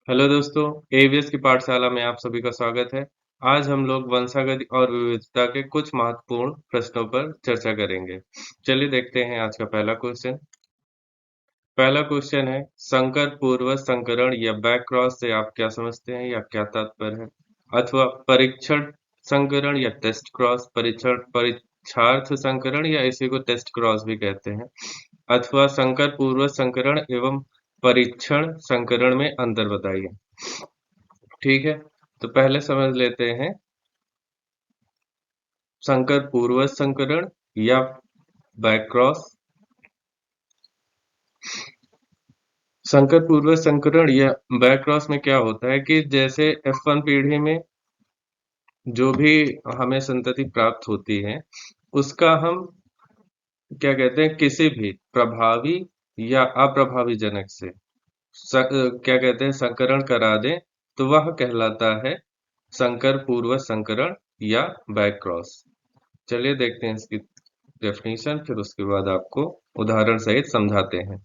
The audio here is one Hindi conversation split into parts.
हेलो दोस्तों, एवीएस की पाठशाला में आप सभी का स्वागत है। आज हम लोग वंशागत और विविधता के कुछ महत्वपूर्ण प्रश्नों पर चर्चा करेंगे। चलिए देखते हैं आज का पहला क्वेश्चन। पहला क्वेश्चन है, संकर पूर्व संकरण या बैक क्रॉस से आप क्या समझते हैं या क्या तात्पर्य है? अथवा परीक्षण संकरण या टेस्ट क्रॉस, परीक्षार्थ संकरण या इसी को टेस्ट क्रॉस भी कहते हैं। अथवा संकर पूर्व संकरण एवं परीक्षण संकरण में अंतर बताइए। ठीक है, तो पहले समझ लेते हैं संकर पूर्वज संकरण या बैकक्रॉस। संकर पूर्वज संकरण या बैकक्रॉस में क्या होता है कि जैसे F1 पीढ़ी में जो भी हमें संतति प्राप्त होती है, उसका हम क्या कहते हैं, किसी भी प्रभावी या अप्रभावी जनक से क्या कहते हैं, संकरण करा दें, तो वह कहलाता है संकर पूर्वज संकरण या बैकक्रॉस। चलिए देखते हैं इसकी डेफिनेशन, फिर उसके बाद आपको उदाहरण सहित समझाते हैं।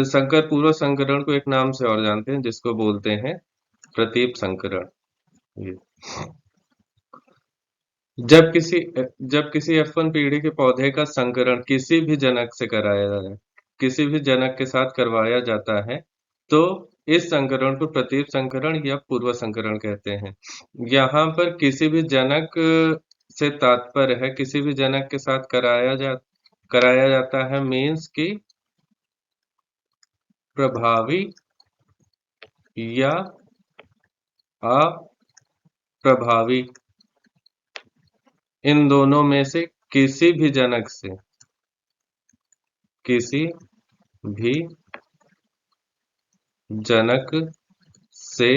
संकर पूर्व संकरण को एक नाम से और जानते हैं जिसको बोलते हैं प्रतीप संकरण। ये जब किसी F1 पीढ़ी के पौधे का संकरण किसी भी जनक से कराया जाए, किसी भी जनक के साथ करवाया जाता है, तो इस संकरण को प्रतीप संकरण या पूर्व संकरण कहते हैं। यहाँ पर किसी भी जनक से तात्पर्य है किसी भी जनक के साथ कराया जाता है, मीन्स कि प्रभावी या अप्रभावी, इन दोनों में से किसी भी जनक से किसी भी जनक से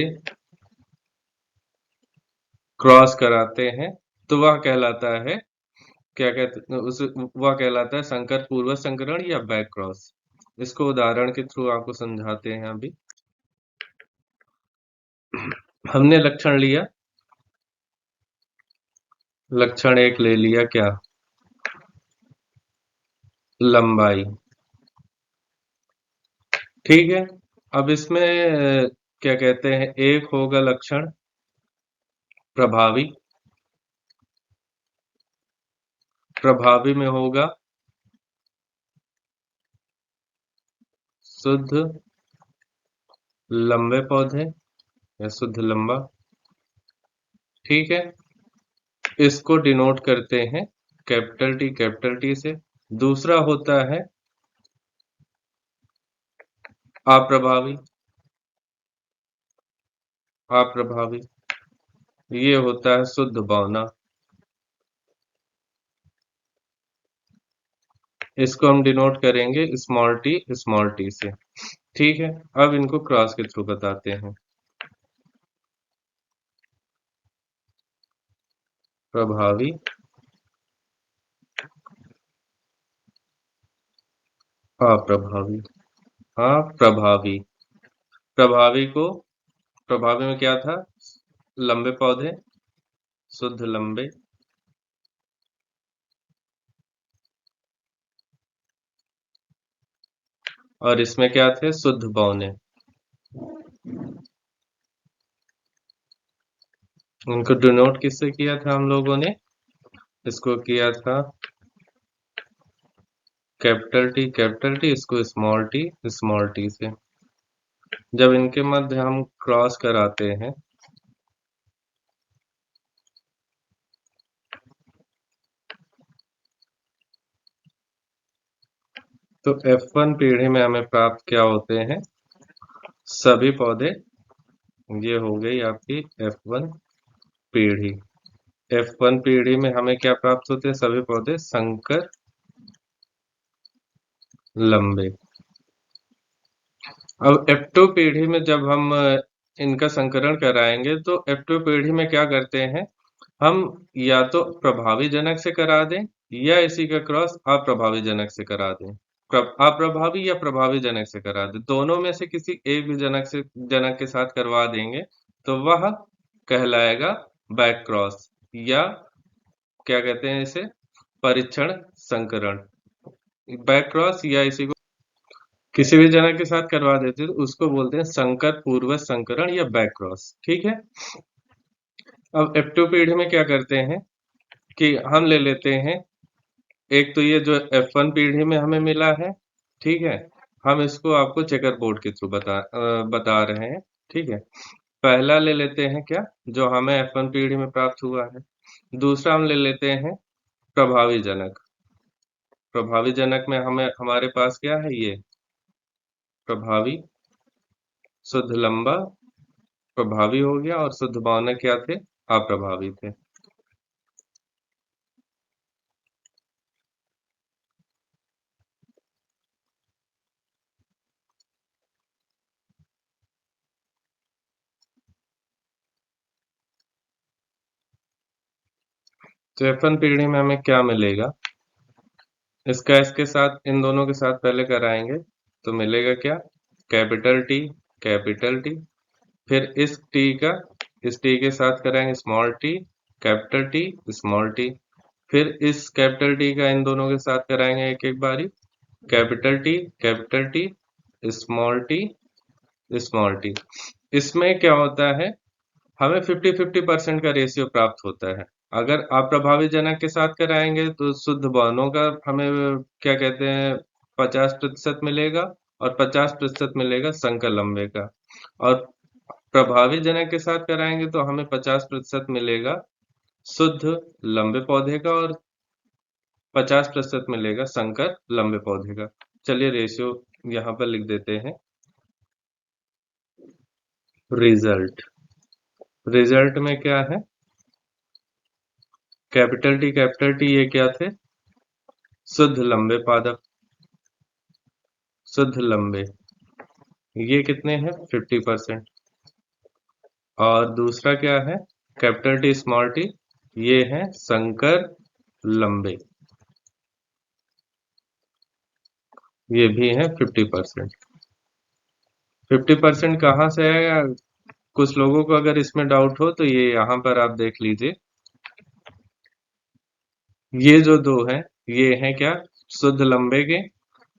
क्रॉस कराते हैं, तो वह कहलाता है, क्या कहते उस वह कहलाता है संकर पूर्व संकरण या बैक क्रॉस। इसको उदाहरण के थ्रू आपको समझाते हैं। अभी हमने लक्षण लिया, लक्षण एक ले लिया, क्या? लंबाई। ठीक है, अब इसमें क्या कहते हैं, एक होगा लक्षण प्रभावी। प्रभावी में होगा शुद्ध लंबे पौधे या शुद्ध लंबा। ठीक है, इसको डिनोट करते हैं कैपिटल टी से। दूसरा होता है अप्रभावी। अप्रभावी ये होता है शुद्ध बौना। इसको हम डिनोट करेंगे स्मॉल टी से। ठीक है, अब इनको क्रॉस के थ्रू बताते हैं। प्रभावी, अप्रभावी, अप्रभावी। प्रभावी को प्रभावी में क्या था? लंबे पौधे, शुद्ध लंबे। और इसमें क्या थे? शुद्ध बौने। इनको डिनोट किससे किया था हम लोगों ने? इसको किया था कैपिटल टी, इसको स्मॉल टी से। जब इनके मध्य हम क्रॉस कराते हैं, तो F1 पीढ़ी में हमें प्राप्त क्या होते हैं? सभी पौधे। ये हो गई आपकी F1 पीढ़ी। F1 पीढ़ी में हमें क्या प्राप्त होते हैं? सभी पौधे संकर लंबे। अब F2 पीढ़ी में जब हम इनका संकरण कराएंगे, तो F2 पीढ़ी में क्या करते हैं, हम या तो प्रभावी जनक से करा दें या इसी का क्रॉस अप्रभावी जनक से करा दें। अप्रभावी या प्रभावी जनक से करा दें, दोनों में से किसी एक भी जनक के साथ करवा देंगे, तो वह कहलाएगा बैक क्रॉस या क्या कहते हैं इसे, परीक्षण संकरण। बैक क्रॉस या इसी को किसी भी जनक के साथ करवा देते तो उसको बोलते हैं संकर पूर्व संकरण या बैक क्रॉस। ठीक है। अब F2 पीढ़ी में क्या करते हैं कि हम ले लेते हैं, एक तो ये जो F1 पीढ़ी में हमें मिला है, ठीक है, हम इसको आपको चेकर बोर्ड के थ्रू बता रहे हैं। ठीक है। पहला ले लेते हैं क्या, जो हमें F1 पीढ़ी में प्राप्त हुआ है। दूसरा हम ले लेते हैं प्रभावी जनक। प्रभावी जनक में हमें हमारे पास क्या है, ये प्रभावी शुद्ध लंबा प्रभावी हो गया, और शुद्ध बावनक क्या थे, अप्रभावी थे। तो F1 पीढ़ी में हमें क्या मिलेगा, इसका इसके साथ, इन दोनों के साथ पहले कराएंगे तो मिलेगा क्या, कैपिटल टी, कैपिटल टी। फिर इस टी का इस टी के साथ कराएंगे small T, capital T, small T. फिर इस कैपिटल टी का इन दोनों के साथ कराएंगे एक एक बारी, capital T, capital T, small T, small T. इसमें क्या होता है, हमें 50-50% का रेशियो प्राप्त होता है। अगर अप्रभावी जनक के साथ कराएंगे तो शुद्ध बावनों का हमें क्या कहते हैं 50% मिलेगा, और 50% मिलेगा संकर लंबे का। और प्रभावी जनक के साथ कराएंगे तो हमें 50% मिलेगा शुद्ध लंबे पौधे का, और 50% मिलेगा संकर लंबे पौधे का। चलिए रेशियो यहाँ पर लिख देते हैं। रिजल्ट, रिजल्ट में क्या है, कैपिटल टी ये क्या थे, शुद्ध लंबे पादप, शुद्ध लंबे, ये कितने हैं 50%। और दूसरा क्या है, कैपिटल टी स्मॉल टी, ये है संकर लंबे, ये भी है 50%। 50% कहाँ से आएगा, कुछ लोगों को अगर इसमें डाउट हो तो ये यहाँ पर आप देख लीजिए, ये जो दो हैं ये हैं क्या, शुद्ध लंबे के,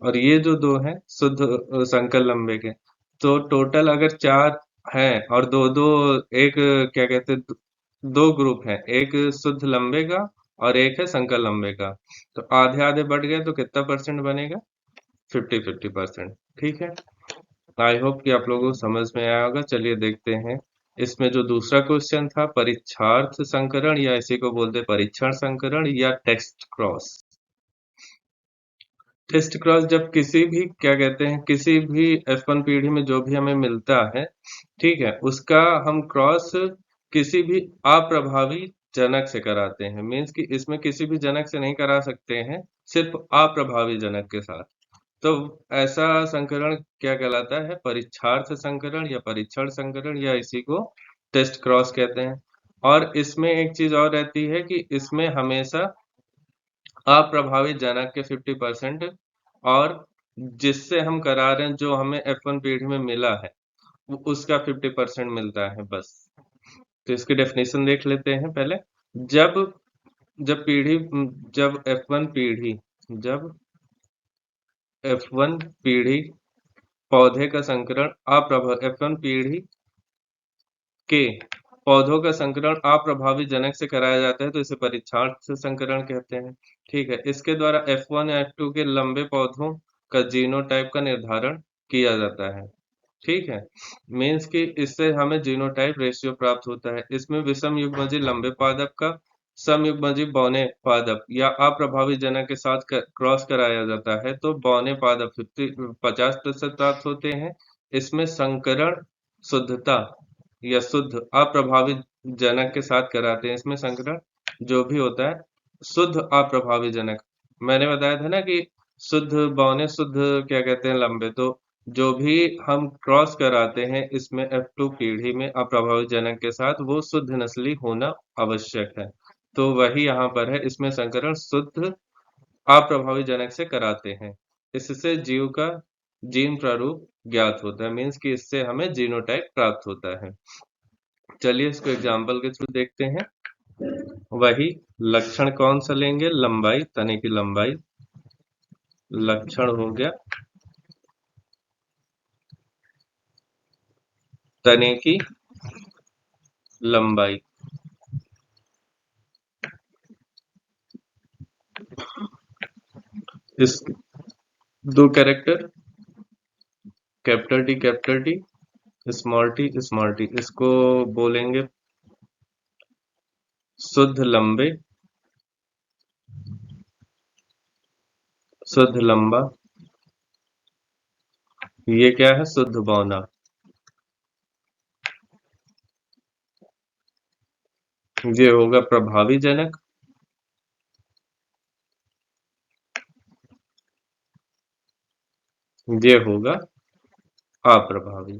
और ये जो दो हैं शुद्ध संकर लंबे के। तो टोटल अगर चार हैं और दो दो, एक क्या कहते हैं, दो ग्रुप हैं, एक शुद्ध लंबे का और एक है संकर लंबे का, तो आधे आधे बढ़ गए तो कितना परसेंट बनेगा, 50-50%। ठीक है। आई होप कि आप लोगों को समझ में आया होगा। चलिए देखते हैं, इसमें जो दूसरा क्वेश्चन था, परीक्षार्थ संकरण या इसी को बोलते परीक्षण संकरण या टेस्ट क्रॉस। टेस्ट क्रॉस जब किसी भी क्या कहते हैं, किसी भी F1 पीढ़ी में जो भी हमें मिलता है, ठीक है, उसका हम क्रॉस किसी भी अप्रभावी जनक से कराते हैं। मीन्स कि इसमें किसी भी जनक से नहीं करा सकते हैं, सिर्फ अप्रभावी जनक के साथ। तो ऐसा संकरण क्या कहलाता है, परीक्षार्थ संकरण या परीक्षण संकरण या इसी को टेस्ट क्रॉस कहते हैं। और इसमें एक चीज और रहती है कि इसमें हमेशा अप्रभावित जनक के 50%, और जिससे हम करा रहे हैं, जो हमें F1 पीढ़ी में मिला है, उसका 50% मिलता है बस। तो इसकी डेफिनेशन देख लेते हैं पहले। जब जब पीढ़ी जब F1 पीढ़ी जब F1 पीढ़ी पौधे का संकरण F1 पीढ़ी के पौधों का संकरण अप्रभावी जनक से कराया जाता है तो इसे परीक्षार्थ संकरण कहते हैं। ठीक है। इसके द्वारा F1 या F2 के लंबे पौधों का जीनोटाइप का निर्धारण किया जाता है। ठीक है। मीन्स कि इससे हमें जीनोटाइप रेशियो प्राप्त होता है। इसमें विषम युग्मजीय लंबे पादप का सम युग्मजीय बौने पादप या अप्रभावी जनक के साथ क्रॉस कराया जाता है तो बौने पादप 50% प्राप्त होते हैं। इसमें संकरण शुद्धता या शुद्ध अप्रभावित जनक के साथ कराते हैं। इसमें संकरण जो भी होता है शुद्ध अप्रभावी जनक, मैंने बताया था ना कि शुद्ध बौने शुद्ध क्या कहते हैं लंबे, तो जो भी हम क्रॉस कराते हैं इसमें F2 पीढ़ी में अप्रभावित जनक के साथ वो शुद्ध नस्ली होना आवश्यक है। तो वही यहाँ पर है, इसमें संकरण शुद्ध अप्रभावित जनक से कराते हैं। इससे जीव का जीन प्रारूप ज्ञात होता है। मीन्स कि इससे हमें जीनोटाइप प्राप्त होता है। चलिए इसको एग्जाम्पल के थ्रू देखते हैं। वही लक्षण कौन सा लेंगे, लंबाई, तने की लंबाई लक्षण हो गया, तने की लंबाई। इस दो character capital T small T इसको बोलेंगे शुद्ध लंबे, शुद्ध लंबा। ये क्या है? शुद्ध बौना। ये होगा प्रभावी जनक, ये होगा अप्रभावी।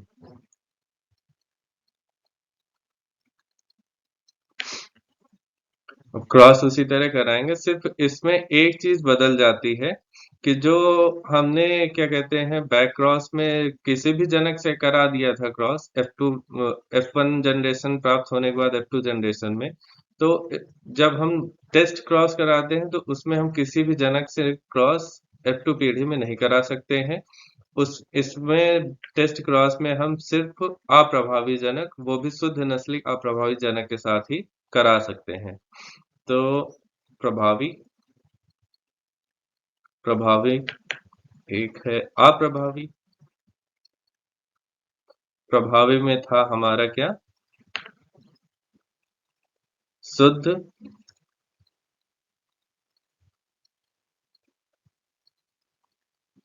क्रॉस उसी तरह कराएंगे, सिर्फ इसमें एक चीज बदल जाती है कि जो हमने क्या कहते हैं बैक क्रॉस में किसी भी जनक से करा दिया था क्रॉस F1 जनरेशन प्राप्त होने के बाद F2 जनरेशन में, तो जब हम टेस्ट क्रॉस कराते हैं तो उसमें हम किसी भी जनक से क्रॉस F2 पीढ़ी में नहीं करा सकते हैं। उस इसमें टेस्ट क्रॉस में हम सिर्फ अप्रभावी जनक, वो भी शुद्ध नस्ली अप्रभावी जनक के साथ ही करा सकते हैं। तो प्रभावी, प्रभावी एक है अप्रभावी। प्रभावी में था हमारा क्या? शुद्ध,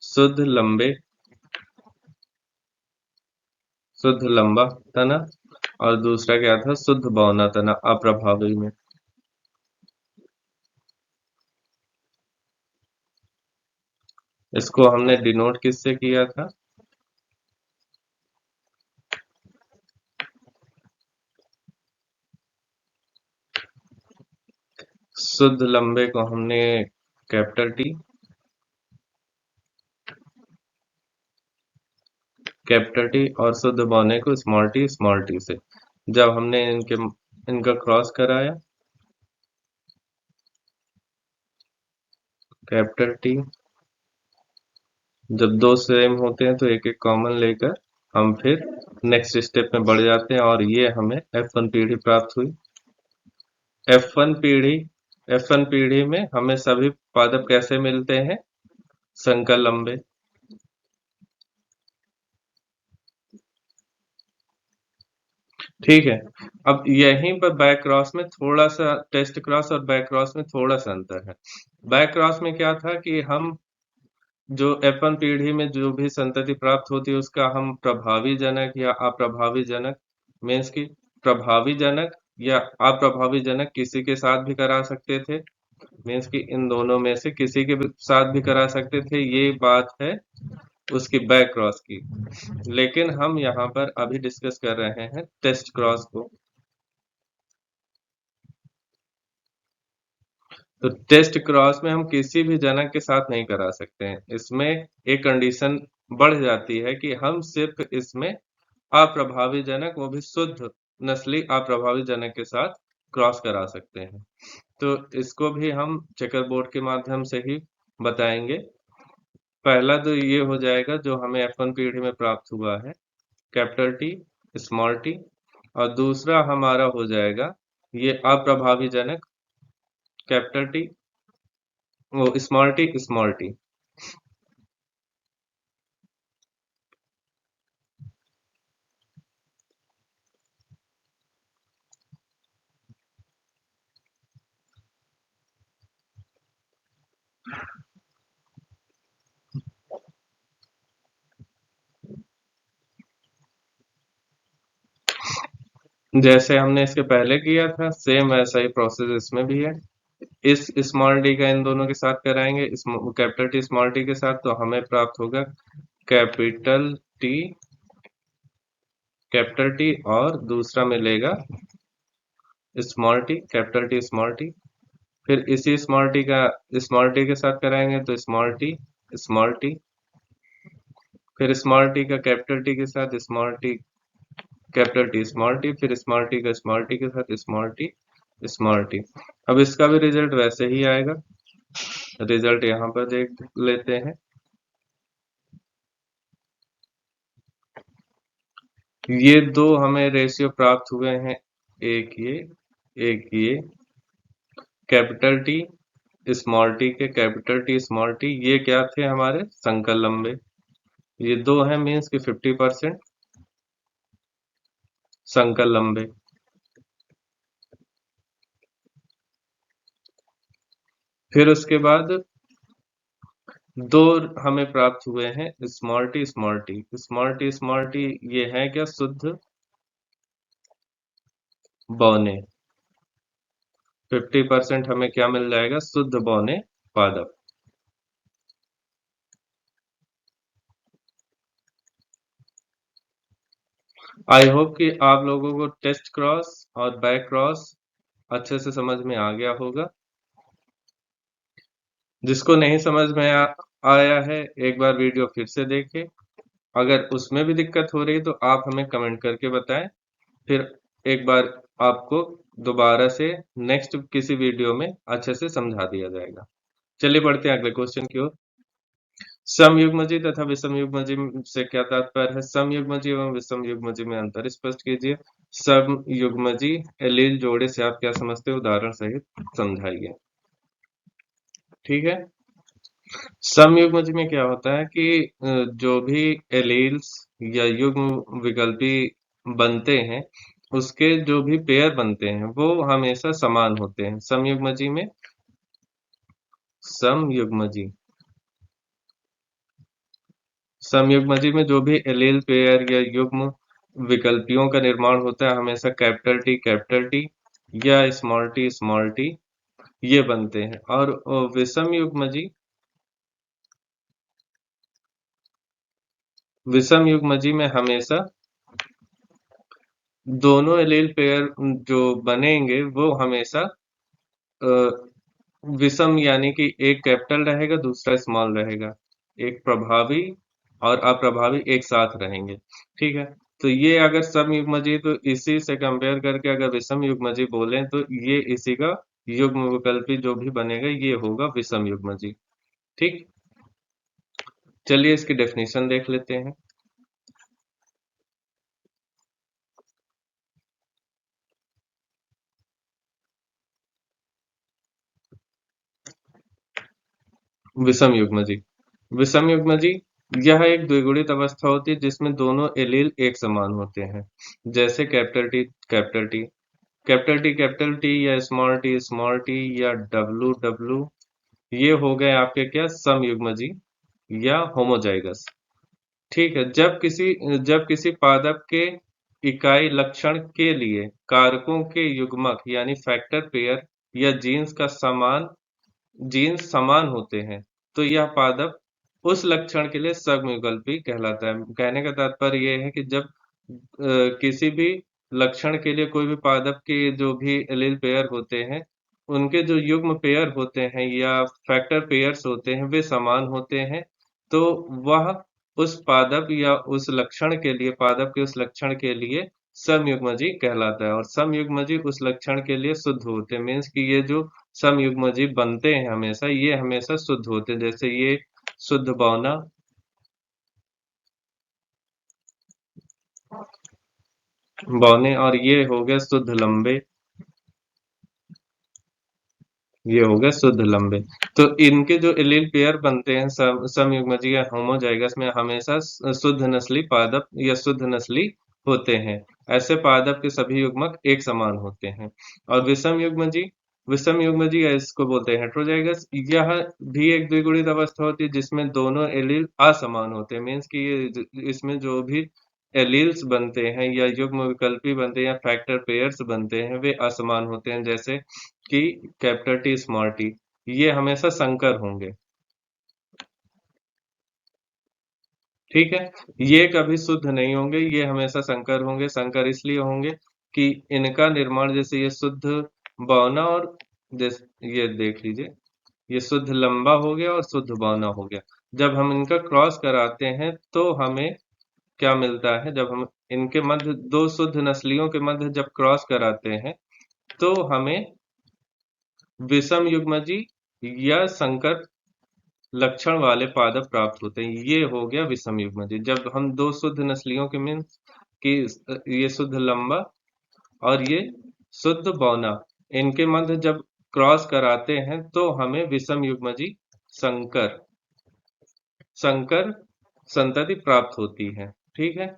शुद्ध लंबे, शुद्ध लंबा तना। और दूसरा क्या था? शुद्ध बौना तना अप्रभावी में। इसको हमने डिनोट किससे किया था? शुद्ध लंबे को हमने कैपिटल टी, कैपिटल टी और शुद्ध बौने को स्मॉल टी से। जब हमने इनका क्रॉस कराया कैपिटल टी, जब दो सेम होते हैं तो एक एक कॉमन लेकर हम फिर नेक्स्ट स्टेप में बढ़ जाते हैं और ये हमें F1 पीढ़ी प्राप्त हुई। F1 पीढ़ी, F1 पीढ़ी में हमें सभी पादप कैसे मिलते हैं? संकर लंबे। ठीक है। अब यहीं पर बैक क्रॉस में थोड़ा सा, टेस्ट क्रॉस और बैक क्रॉस में थोड़ा सा अंतर है। बैक क्रॉस में क्या था कि हम जो F1 पीढ़ी में जो भी संतति प्राप्त होती है उसका हम प्रभावी जनक या अप्रभावी जनक, मीन्स की प्रभावी जनक या अप्रभावी जनक किसी के साथ भी करा सकते थे। मीन्स कि इन दोनों में से किसी के साथ भी करा सकते थे, ये बात है उसकी बैक क्रॉस की। लेकिन हम यहाँ पर अभी डिस्कस कर रहे हैं टेस्ट क्रॉस को। तो टेस्ट क्रॉस में हम किसी भी जनक के साथ नहीं करा सकते हैं। इसमें एक कंडीशन बढ़ जाती है कि हम सिर्फ इसमें अप्रभावी जनक, वो भी शुद्ध नस्ली अप्रभावी जनक के साथ क्रॉस करा सकते हैं। तो इसको भी हम चेकर बोर्ड के माध्यम से ही बताएंगे। पहला तो ये हो जाएगा जो हमें F1 पीढ़ी में प्राप्त हुआ है, कैपिटल टी स्मॉल टी। और दूसरा हमारा हो जाएगा ये अप्रभावी जनक, कैपिटल टी, वो स्मॉल टी। जैसे हमने इसके पहले किया था सेम वैसा ही प्रोसेस इसमें भी है। इस स्मॉल टी का इन दोनों के साथ कराएंगे, इस कैपिटल टी स्मॉल टी के साथ, तो हमें प्राप्त होगा कैपिटल टी, कैपिटल टी और दूसरा मिलेगा small T, capital T small T. फिर इसी स्मॉल टी का स्मॉल टी के साथ कराएंगे तो स्मॉल टी। फिर स्मॉल टी का कैपिटल टी के साथ small T, capital T small T. फिर स्मॉल टी का स्मॉल टी के साथ स्मॉल टी, स्मॉल टी। अब इसका भी रिजल्ट वैसे ही आएगा। रिजल्ट यहाँ पर देख लेते हैं। ये दो हमें रेशियो प्राप्त हुए हैं, एक ये कैपिटल टी स्मॉल टी के, कैपिटल टी स्मॉल टी, ये क्या थे हमारे संकर लंबे। ये दो हैं मीन्स कि 50% संकर लंबे। फिर उसके बाद दो हमें प्राप्त हुए हैं small T small T. Small T small T ये है क्या, शुद्ध बौने। 50% हमें क्या मिल जाएगा, शुद्ध बौने पादप। आई होप कि आप लोगों को टेस्ट क्रॉस और बैक क्रॉस अच्छे से समझ में आ गया होगा। जिसको नहीं समझ में आया है, एक बार वीडियो फिर से देखें। अगर उसमें भी दिक्कत हो रही तो आप हमें कमेंट करके बताएं, फिर एक बार आपको दोबारा से नेक्स्ट किसी वीडियो में अच्छे से समझा दिया जाएगा। चलिए बढ़ते हैं अगले क्वेश्चन की ओर। समयुग्मजी तथा विषमयुग्मजी से क्या तात्पर्य है? समयुग्मजी एवं विषमयुग्मजी में अंतर स्पष्ट कीजिए। समयुग्मजी एलील जोड़े से आप क्या समझते हो, उदाहरण सहित समझाइए। ठीक है। समयुग्मज में क्या होता है कि जो भी एलील्स या युग्म विकल्पी बनते हैं, उसके जो भी पेयर बनते हैं वो हमेशा समान होते हैं समयुग्मजी में। समयुग्मजी समयुग्मजी में जो भी एलील पेयर या युग्म विकल्पियों का निर्माण होता है, हमेशा कैपिटल टी या स्मॉल टी ये बनते हैं। और विषम युग्मजी में हमेशा दोनों एलील पेयर जो बनेंगे वो हमेशा अ, विषम, यानी कि एक कैपिटल रहेगा दूसरा स्मॉल रहेगा, एक प्रभावी और अप्रभावी एक साथ रहेंगे। ठीक है। तो ये अगर सम युग्मजी, तो इसी से कंपेयर करके अगर विषम युग्मजी बोलें तो ये इसी का युग्म विकल्पी जो भी बनेगा ये होगा विषम युग्मजी। ठीक। चलिए इसकी डेफिनेशन देख लेते हैं। विषम युग्मजी विषम युग्मजी यह एक द्विगुणित अवस्था होती है जिसमें दोनों एलील एक समान होते हैं। जैसे कैपिटल टी या स्मॉल टी या डब्लू डब्लू, ये हो गए आपके क्या, समयुग्मजी या होमोजाइगस। ठीक है। जब किसी पादप के इकाई लक्षण के लिए कारकों के युग्मक यानी फैक्टर पेयर या जीन्स समान होते हैं, तो यह पादप उस लक्षण के लिए समयुगल्पी कहलाता है। कहने का तात्पर्य यह है कि जब किसी भी लक्षण के लिए कोई भी पादप के जो भी एलील पेयर होते हैं, उनके जो युग्म पेयर होते हैं या फैक्टर पेयर्स होते हैं वे समान होते हैं, तो वह उस पादप या उस लक्षण के लिए, पादप के उस लक्षण के लिए समयुग्मजी कहलाता है। और समयुग्मजी उस लक्षण के लिए शुद्ध होते हैं, मीन्स कि ये जो समयुग्मजी बनते हैं हमेशा, ये हमेशा शुद्ध होते हैं। जैसे ये शुद्ध बौना, बौने, और ये हो गया शुद्ध लंबे, ये हो गया शुद्ध लंबे। तो इनके जो एलील पेयर बनते हैं समयुग्मजी या होमोजाइगस में, हमेशा शुद्ध नस्ली पादप या शुद्ध नस्ली होते हैं। ऐसे पादप के सभी युग्मक एक समान होते हैं। और विषम युग्मजी या इसको बोलते हैं हेट्रोजाइगस, यह भी एक द्विगुणित अवस्था होती है जिसमें दोनों एलील असमान होते हैं। मीन्स कि ये इसमें जो भी एलील्स बनते हैं या युग्म विकल्पी बनते हैं या फैक्टर पेयर्स बनते हैं वे असमान होते हैं। जैसे कि कैपिटल टी स्मॉल टी, ये हमेशा संकर होंगे। ठीक है। ये कभी शुद्ध नहीं होंगे, ये हमेशा संकर होंगे। संकर इसलिए होंगे कि इनका निर्माण, जैसे ये शुद्ध बौना और जैसे ये देख लीजिए, ये शुद्ध लंबा हो गया और शुद्ध बौना हो गया। जब हम इनका क्रॉस कराते हैं तो हमें क्या मिलता है, जब हम इनके मध्य दो शुद्ध नस्लियों के मध्य जब क्रॉस कराते हैं तो हमें विषम युग्मजी या संकर लक्षण वाले पादप प्राप्त होते हैं। ये हो गया विषम युग्मजी। जब हम दो शुद्ध नस्लियों के मीन्स कि ये शुद्ध लंबा और ये शुद्ध बौना, इनके मध्य जब क्रॉस कराते हैं तो हमें विषम युग्मजी संकर संकर संतति प्राप्त होती है। ठीक है।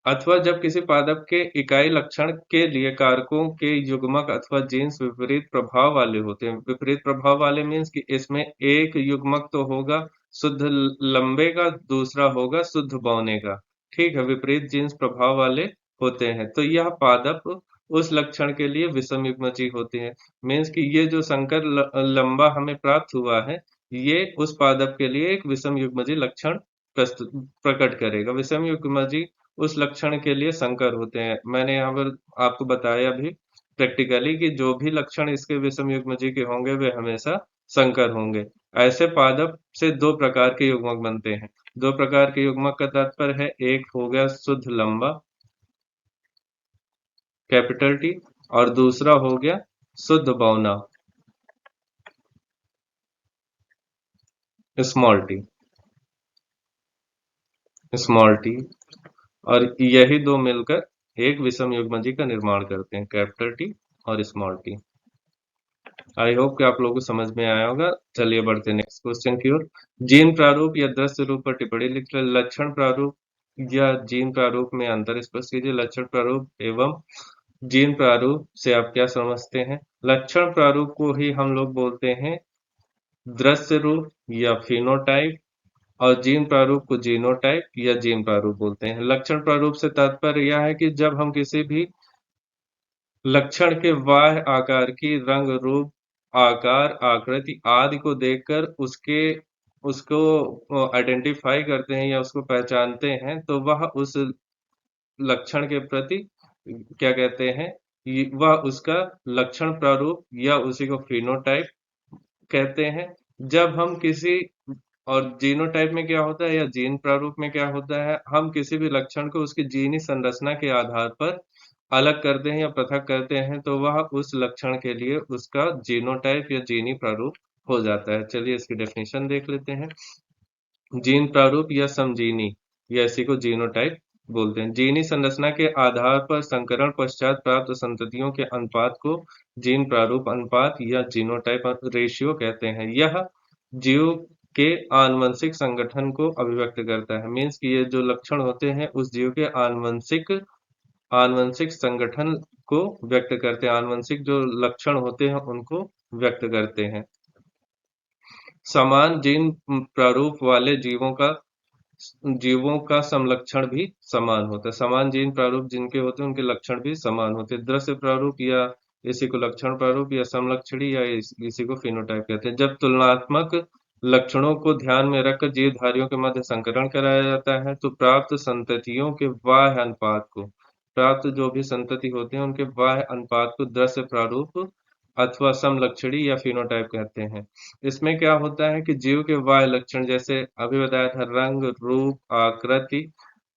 अथवा जब किसी पादप के इकाई लक्षण के लिए कारकों के युग्मक अथवा जीन्स विपरीत प्रभाव वाले होते हैं। विपरीत प्रभाव वाले मीन्स कि इसमें एक युग्मक तो होगा शुद्ध लंबे का, दूसरा होगा शुद्ध बौने का। ठीक है, विपरीत जीन्स प्रभाव वाले होते हैं तो यह पादप उस लक्षण के लिए विषम युग्मजी होते हैं। मीन्स कि ये जो संकर लंबा हमें प्राप्त हुआ है, ये उस पादप के लिए एक विषम युग्मजी लक्षण प्रस्तुत प्रकट करेगा। विषम युग्मजी उस लक्षण के लिए संकर होते हैं। मैंने यहाँ पर आपको बताया भी प्रैक्टिकली कि जो भी लक्षण इसके विषम युग्मजी के होंगे वे हमेशा संकर होंगे। ऐसे पादप से दो प्रकार के युग्मक बनते हैं। दो प्रकार के युग्मक का तात्पर्य है, एक हो गया शुद्ध लंबा कैपिटल टी और दूसरा हो गया शुद्ध बौना स्मॉल टी। स्मॉल टी और यही दो मिलकर एक विषम युग्मजी का निर्माण करते हैं, कैपिटल टी और स्मॉल टी। आई होप कि आप लोगों को समझ में आया होगा। चलिए बढ़ते नेक्स्ट क्वेश्चन की ओर। जीन प्रारूप या दृश्य रूप पर टिप्पणी लिख रहे। लक्षण प्रारूप या जीन प्रारूप में अंतर स्पष्ट कीजिए। लक्षण प्रारूप एवं जीन प्रारूप से आप क्या समझते हैं? लक्षण प्रारूप को ही हम लोग बोलते हैं दृश्य रूप या फिनोटाइप, और जीन प्रारूप को जीनोटाइप या जीन प्रारूप बोलते हैं। लक्षण प्रारूप से तात्पर्य यह है कि जब हम किसी भी लक्षण के बाह्य आकार की रंग रूप आकार आकृति आदि को देखकर उसको आइडेंटिफाई करते हैं या उसको पहचानते हैं तो वह उस लक्षण के प्रति क्या कहते हैं, वह उसका लक्षण प्रारूप या उसी को फिनोटाइप कहते हैं। जब हम किसी और जीनोटाइप में क्या होता है या जीन प्रारूप में क्या होता है, हम किसी भी लक्षण को उसकी जीनी संरचना के आधार पर अलग करते हैं या पृथक करते हैं तो वह उस लक्षण के लिए उसका जीनोटाइप या जीनी प्रारूप हो जाता है। चलिए इसकी डेफिनेशन देख लेते हैं। जीन प्रारूप या समजीनी या इसी को जीनोटाइप बोलते हैं। जीनी संरचना के आधार पर संकरण पश्चात प्राप्त संततियों के अनुपात को जीन प्रारूप अनुपात या जीनोटाइप रेशियो कहते हैं। यह जीव के आनुवंशिक संगठन को अभिव्यक्त करता है। मीन्स कि ये जो लक्षण होते हैं उस जीव के आनुवंशिक आनुवंशिक संगठन को व्यक्त करते हैं। आनुवंशिक जो लक्षण होते हैं उनको व्यक्त करते हैं। समान जीन प्रारूप वाले जीवों का समलक्षण भी समान होता है। समान जीन प्रारूप जिनके होते हैं उनके लक्षण भी समान होते हैं। दृश्य प्रारूप या इसी को लक्षण प्रारूप या समलक्षणी या इसी को फिनोटाइप कहते हैं। जब तुलनात्मक लक्षणों को ध्यान में रखकर जीवधारियों के मध्य संकरण कराया जाता है तो प्राप्त संततियों के बाह्य अनुपात को, प्राप्त जो भी संतति होते हैं उनके बाह्य अनुपात को दृश्य प्रारूप अथवा समलक्षणी या फिनोटाइप कहते हैं। इसमें क्या होता है कि जीव के बाह्य लक्षण जैसे अभी बताया था रंग रूप आकृति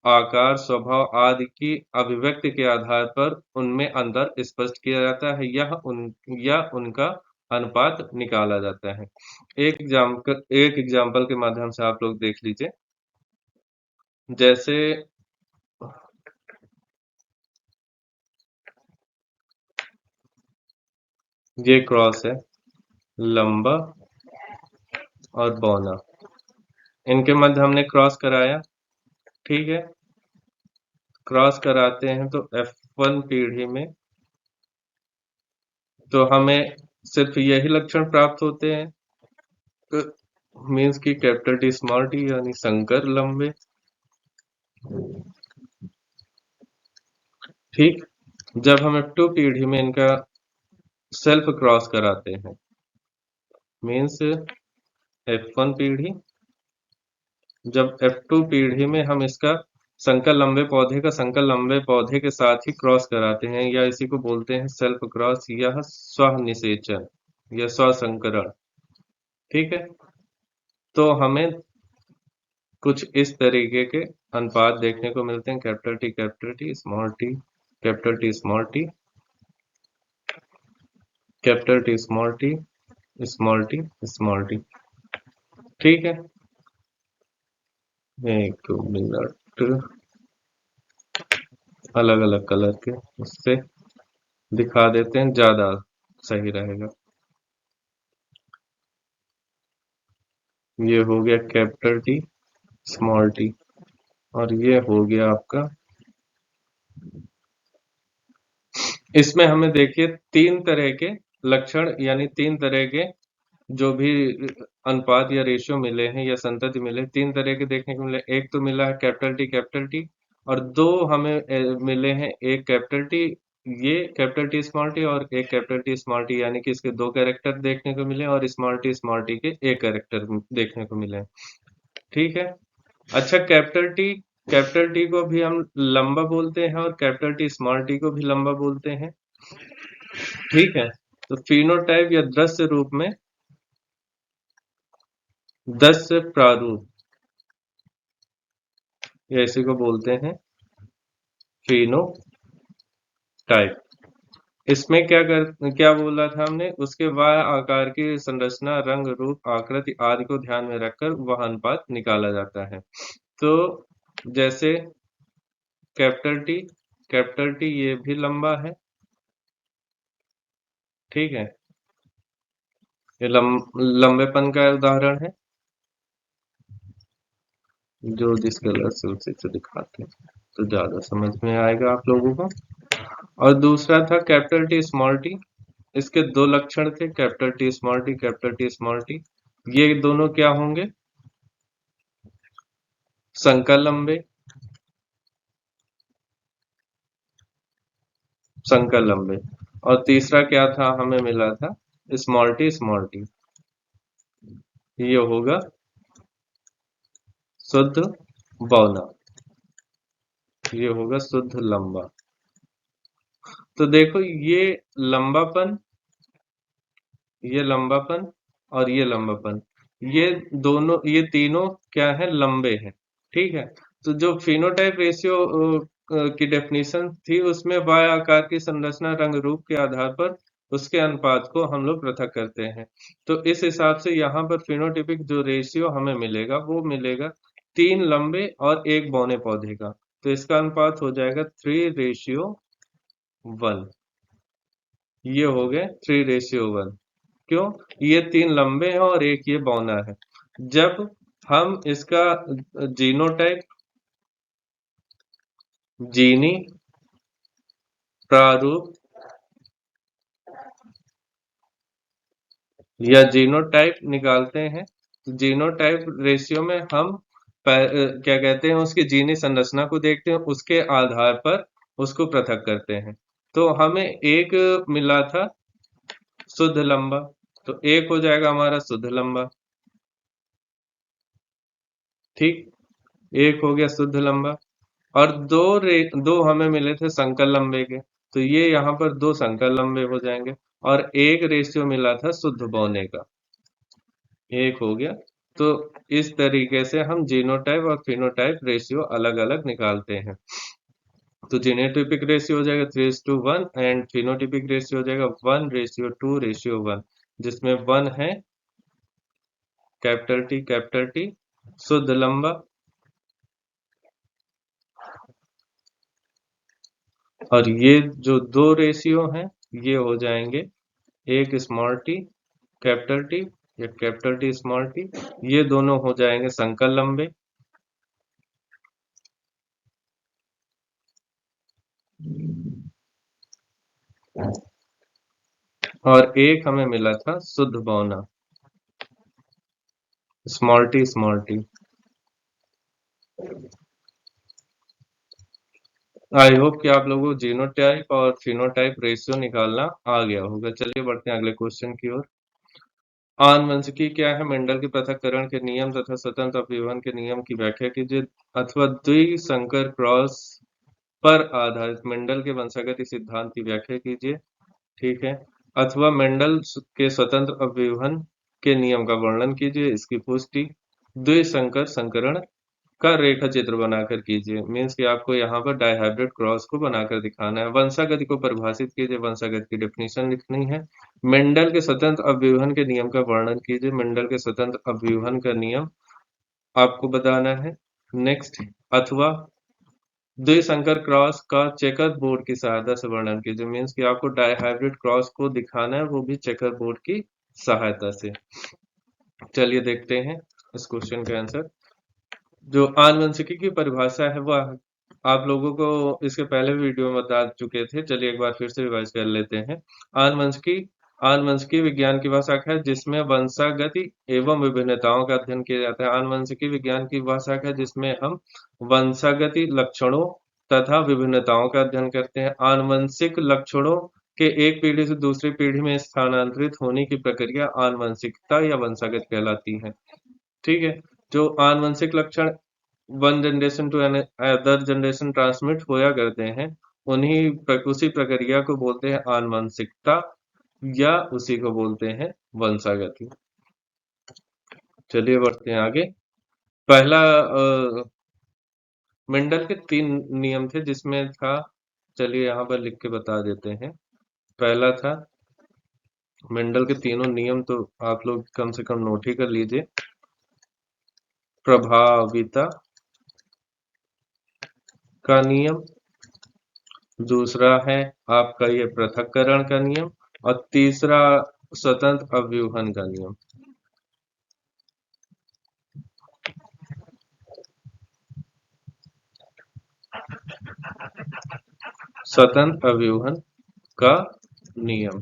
आकार स्वभाव आदि की अभिव्यक्ति के आधार पर उनमें अंतर स्पष्ट किया जाता है या उनका अनुपात निकाला जाता है। एक एग्जाम्पल के माध्यम से आप लोग देख लीजिए। जैसे ये क्रॉस है लंबा और बौना, इनके मध्य हमने क्रॉस कराया। ठीक है, क्रॉस कराते हैं तो F1 पीढ़ी में तो हमें सिर्फ यही लक्षण प्राप्त होते हैं। तो मीन्स की कैपिटल टी स्मॉल टी यानी संकर लंबे। ठीक, जब हम F2 पीढ़ी में इनका सेल्फ क्रॉस कराते हैं मीन्स F1 पीढ़ी, जब F2 पीढ़ी में हम इसका संकर लंबे पौधे का संकर लंबे पौधे के साथ ही क्रॉस कराते हैं या इसी को बोलते हैं सेल्फ क्रॉस या स्वनिषेचन या स्वसंकरण। ठीक है, तो हमें कुछ इस तरीके के अनुपात देखने को मिलते हैं, capital T small T capital T small T capital T small T small T small T. ठीक है, एक मिनट। अलग अलग कलर के, उससे दिखा देते हैं, ज्यादा सही रहेगा। ये हो गया कैपिटल टी, स्मॉल टी, और ये हो गया आपका। इसमें हमें देखिए तीन तरह के लक्षण, यानी तीन तरह के जो भी अनुपात या रेशियो मिले हैं या संतति मिले, तीन तरह के देखने को मिले। एक तो मिला है कैपिटल टी, और दो हमें मिले हैं, एक कैपिटल टी, ये कैपिटल टी स्मॉल टी, और एक कैपिटल टी स्मॉल टी, यानी कि इसके दो कैरेक्टर देखने को मिले, और स्मॉल टी के एक कैरेक्टर देखने को मिले। ठीक है। अच्छा, कैपिटल टी को भी हम लंबा बोलते हैं, और कैपिटल टी स्मॉल टी को भी लंबा बोलते हैं। ठीक है। तो फिनोटाइप या दृश्य रूप में, दृश्य प्रारूप, ये इसी को बोलते हैं फिनोटाइप। इसमें क्या बोला था हमने, उसके बाह्य आकार की संरचना, रंग, रूप, आकृति आदि को ध्यान में रखकर वह अनुपात निकाला जाता है। तो जैसे कैपिटल टी, ये भी लंबा है। ठीक है। ये लंबेपन का उदाहरण है, जो जिस कलर से उसी से दिखाते हैं तो ज्यादा समझ में आएगा आप लोगों को। और दूसरा था कैपिटल टी स्मॉल टी। इसके दो लक्षण थे, capital T small T, capital T small T. ये दोनों क्या होंगे, संकर लंबे, संकर लंबे। और तीसरा क्या था, हमें मिला था स्मॉल टी, ये होगा शुद्ध बौना, ये होगा शुद्ध लंबा। तो देखो, लंबापन ये लंबापन और ये लंबापन, ये दोनों, ये तीनों क्या है, लंबे हैं। ठीक है। तो जो फिनोटाइप रेशियो की डेफिनेशन थी, उसमें बाह्य आकार की संरचना, रंग, रूप के आधार पर उसके अनुपात को हम लोग पृथक करते हैं। तो इस हिसाब से यहाँ पर फिनोटिपिक जो रेशियो हमें मिलेगा, वो मिलेगा तीन लंबे और एक बौने पौधे का। तो इसका अनुपात हो जाएगा 3:1। ये हो गए 3:1। क्यों? ये तीन लंबे हैं और एक ये बौना है। जब हम इसका जीनोटाइप, जीनी प्रारूप या जीनोटाइप निकालते हैं, तो जीनोटाइप रेशियो में हम क्या कहते हैं, उसकी जीनी संरचना को देखते हैं, उसके आधार पर उसको पृथक करते हैं। तो हमें एक मिला था शुद्ध लंबा, तो एक हो जाएगा हमारा शुद्ध लंबा। ठीक। एक हो गया शुद्ध लंबा। और दो हमें मिले थे संकर लंबे के, तो ये यहाँ पर दो संकर लंबे हो जाएंगे। और एक रेशियो मिला था शुद्ध बौने का, एक हो गया। तो इस तरीके से हम जीनोटाइप और फिनोटाइप रेशियो अलग अलग निकालते हैं। तो जीनोटिपिक रेशियो हो जाएगा 3:1, एंड फिनोटिपिक रेशियो हो जाएगा 1:2:1, जिसमें 1 है कैपिटल टी शुद्ध लंबा, और ये जो दो रेशियो हैं, ये हो जाएंगे एक स्मॉल टी कैपिटल टी या कैपिटल टी स्मॉल टी, ये दोनों हो जाएंगे संकर लंबे। और एक हमें मिला था शुद्ध बौना, स्मॉल टी। आई होप कि आप लोगों को जीनोटाइप और फिनोटाइप रेशियो निकालना आ गया होगा। चलिए बढ़ते हैं अगले क्वेश्चन की ओर। आनुवंशिकी क्या है, मेंडल के पृथक्करण के नियम तथा स्वतंत्र अपव्यवहार के नियम की व्याख्या कीजिए, अथवा द्विसंकर क्रॉस पर आधारित मेंडल के वंशागति सिद्धांत की व्याख्या कीजिए। ठीक है। अथवा मेंडल के स्वतंत्र अपव्यवहन के नियम का वर्णन कीजिए, इसकी पुष्टि द्विसंकर संकरण का रेखा चित्र बनाकर कीजिए। मीन्स कि आपको यहाँ पर डायहाइब्रिड क्रॉस को बनाकर दिखाना है। वंशागति को परिभाषित कीजिए, वंशागति की डेफिनेशन लिखनी है। मेंडल के स्वतंत्र अपव्यवहन के नियम का वर्णन कीजिए, मेंडल के स्वतंत्र अपव्यवहन का नियम आपको बताना है। नेक्स्ट, अथवा द्विसंकर क्रॉस का चेकर बोर्ड की सहायता से वर्णन कीजिए। मीन्स कि आपको डायहाइब्रिड क्रॉस को दिखाना है, वो भी चेकर बोर्ड की सहायता से। चलिए देखते हैं इस क्वेश्चन का आंसर। जो आनुवंशिकी की परिभाषा है वह आप लोगों को इसके पहले वीडियो में बता चुके थे। चलिए एक बार फिर से रिवाइज कर लेते हैं। आनुवंशिकी आनुवंशिकी विज्ञान की वह शाखा है जिसमें वंशागति एवं विभिन्नताओं का अध्ययन किया जाता है। आनुवंशिकी विज्ञान की वह शाखा है जिसमें हम वंशागति लक्षणों तथा विभिन्नताओं का अध्ययन करते हैं। आनुवंशिक लक्षणों के एक पीढ़ी से दूसरी पीढ़ी में स्थानांतरित होने की प्रक्रिया आनुवंशिकता या वंशागत कहलाती है। ठीक है। जो आनुवंशिक लक्षण one generation to other generation transmit होया करते हैं, उसी प्रक्रिया को बोलते हैं आनुवंशिकता या उसी को बोलते हैं वंशागति। चलिए बढ़ते हैं आगे। पहला मेंडल के 3 नियम थे जिसमें था, चलिए यहाँ पर लिख के बता देते हैं। पहला था मेंडल के तीनों नियम, तो आप लोग कम से कम नोट ही कर लीजिए। प्रभाविता का नियम, दूसरा है आपका ये पृथक्करण का नियम, और तीसरा स्वतंत्र अव्यूहन का नियम। स्वतंत्र अव्यूहन का नियम,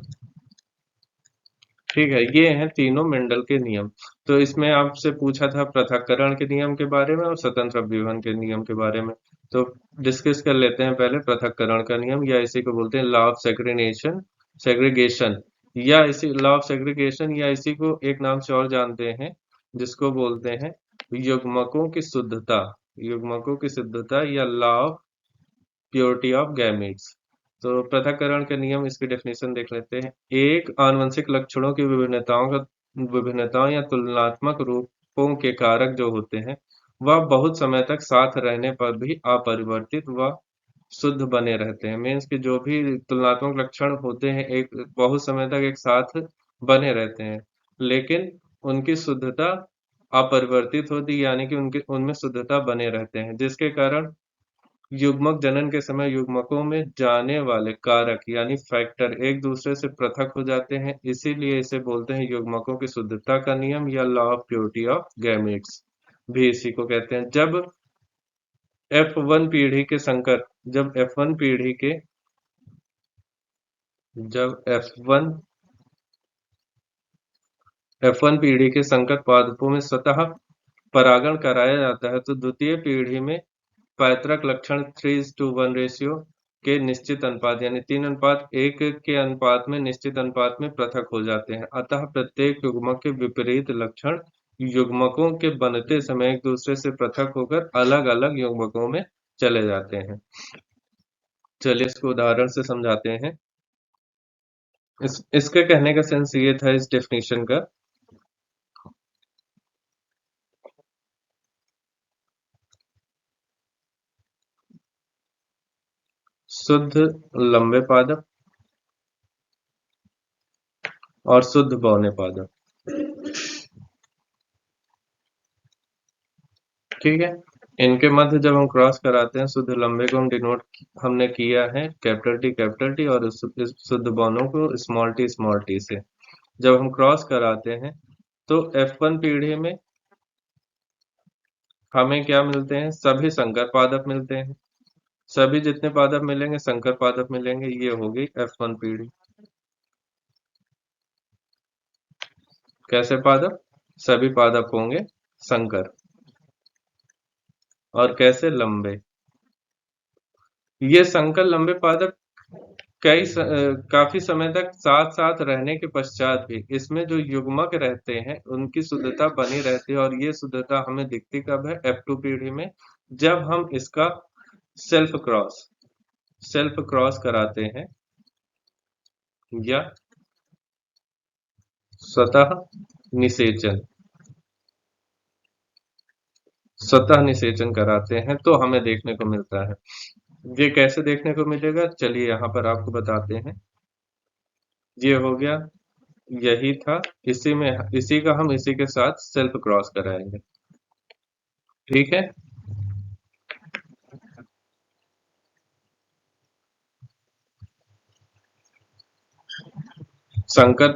ठीक है। ये हैं तीनों मेंडल के नियम। तो इसमें आपसे पूछा था पृथक्करण के नियम के बारे में और स्वतंत्र अव्यूहन के नियम के बारे में। तो डिस्कस कर लेते हैं पहले पृथक्करण का नियम, या इसी को बोलते हैं लॉ ऑफ सेग्रीगेशन, या इसी लॉ ऑफ सेग्रीगेशन, या इसी को एक नाम से और जानते हैं जिसको बोलते हैं युग्मकों की शुद्धता। युग्मकों की शुद्धता या law of purity of gametes. तो पृथक्करण के नियम, इसकी डेफिनेशन देख लेते हैं। एक आनुवंशिक लक्षणों की विभिन्नताओं या तुलनात्मक रूपों के कारक जो होते हैं, वह बहुत समय तक साथ रहने पर भी अपरिवर्तित व शुद्ध बने रहते हैं। मीन्स कि जो भी तुलनात्मक लक्षण होते हैं एक बहुत समय तक एक साथ बने रहते हैं, लेकिन उनकी शुद्धता अपरिवर्तित होती है, यानी कि उनके उनमें शुद्धता बने रहते हैं, जिसके कारण युग्मक जनन के समय युग्मकों में जाने वाले कारक यानी फैक्टर एक दूसरे से पृथक हो जाते हैं। इसीलिए इसे बोलते हैं युग्मकों की शुद्धता का नियम या law of purity of gametes, भी इसी को कहते हैं। F1 पीढ़ी के संकर जब F1 पीढ़ी के जब F1 पीढ़ी के संकर पादपों में स्वतः परागण कराया जाता है, तो द्वितीय पीढ़ी में पैतृक लक्षण 3:1 रेशियो के निश्चित अनुपात यानी 3:1 के अनुपात में निश्चित अनुपात में पृथक हो जाते हैं। अतः प्रत्येक युग्मक के विपरीत लक्षण युग्मकों के बनते समय एक दूसरे से पृथक होकर अलग अलग युग्मकों में चले जाते हैं। चलिए इसको उदाहरण से समझाते हैं। इसके कहने का सेंस ये था इस डेफिनेशन का, शुद्ध लंबे पादप और शुद्ध बौने पादप, ठीक है। इनके मध्य जब हम क्रॉस कराते हैं, शुद्ध लंबे को हम डिनोट हमने किया है कैपिटल टी, और इस शुद्ध बौनों को स्मॉल टी से जब हम क्रॉस कराते हैं, तो F1 पीढ़ी में हमें क्या मिलते हैं? सभी संकर पादप मिलते हैं। सभी जितने पादप मिलेंगे संकर पादप मिलेंगे। ये होगी F1 पीढ़ी। कैसे पादप? सभी पादप होंगे संकर। और कैसे? लंबे। ये संकर लंबे पादप काफी समय तक साथ साथ रहने के पश्चात भी इसमें जो युग्मक रहते हैं उनकी शुद्धता बनी रहती है, और ये शुद्धता हमें दिखती कब है? F2 पीढ़ी में, जब हम इसका सेल्फ क्रॉस कराते हैं या स्वतः निषेचन कराते हैं, तो हमें देखने को मिलता है। ये कैसे देखने को मिलेगा? चलिए यहाँ पर आपको बताते हैं। ये हो गया, यही था। इसी का हम इसी के साथ सेल्फ क्रॉस कराएंगे, ठीक है। संकर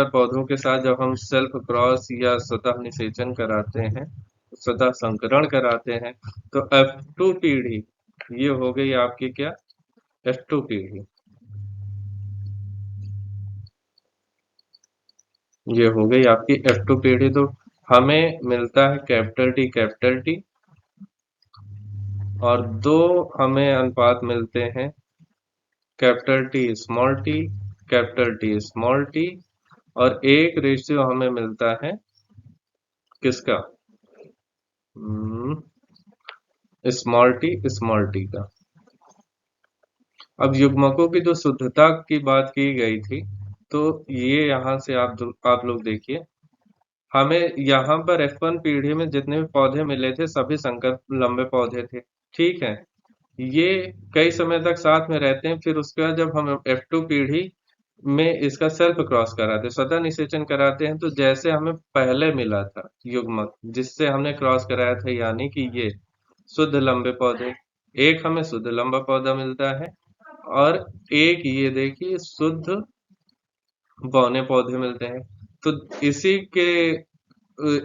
पौधों के साथ जब हम सेल्फ क्रॉस या सतह निषेचन कराते हैं, सतह संकरण कराते हैं, तो F2 पीढ़ी ये हो गई आपकी क्या, F2 पीढ़ी, ये हो गई आपकी F2 पीढ़ी। तो हमें मिलता है कैपिटल टी, और दो हमें अनुपात मिलते हैं capital T, capital T small T, और एक रेशियो हमें मिलता है किसका, स्मॉल टी का। अब युग्मकों की जो शुद्धता की बात की गई थी, तो ये यहाँ से आप लोग देखिए, हमें यहाँ पर F1 पीढ़ी में जितने भी पौधे मिले थे सभी संकर लंबे पौधे थे, ठीक है। ये कई समय तक साथ में रहते हैं, फिर उसके बाद जब हम F2 पीढ़ी में इसका सेल्फ क्रॉस कराते हैं, स्वतः निषेचन कराते हैं, तो जैसे हमें पहले मिला था युग्मक जिससे हमने क्रॉस कराया था, यानी कि ये शुद्ध लंबे पौधे, एक हमें शुद्ध लंबा पौधा मिलता है, और एक ये देखिए शुद्ध बौने पौधे मिलते हैं। तो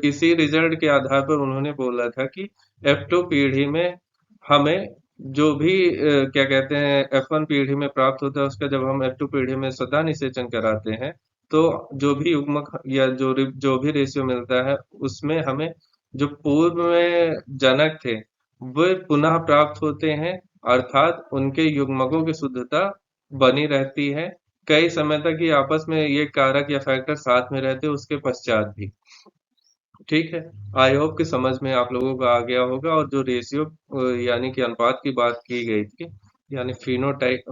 इसी रिजल्ट के आधार पर उन्होंने बोला था कि F2 पीढ़ी में हमें जो भी क्या कहते हैं F1 पीढ़ी में प्राप्त होता है, उसका जब हम F2 पीढ़ी में सतह निषेचन कराते हैं, तो जो भी युग्मक या जो भी रेशियो मिलता है, उसमें हमें जो पूर्व में जनक थे वे पुनः प्राप्त होते हैं, अर्थात उनके युग्मकों की शुद्धता बनी रहती है कई समय तक। ये आपस में ये कारक या फैक्टर साथ में रहते हैं उसके पश्चात भी, ठीक है। आई होप कि समझ में आप लोगों को आ गया होगा। और जो रेशियो यानी कि अनुपात की बात की गई थी, यानी फिनोटाइप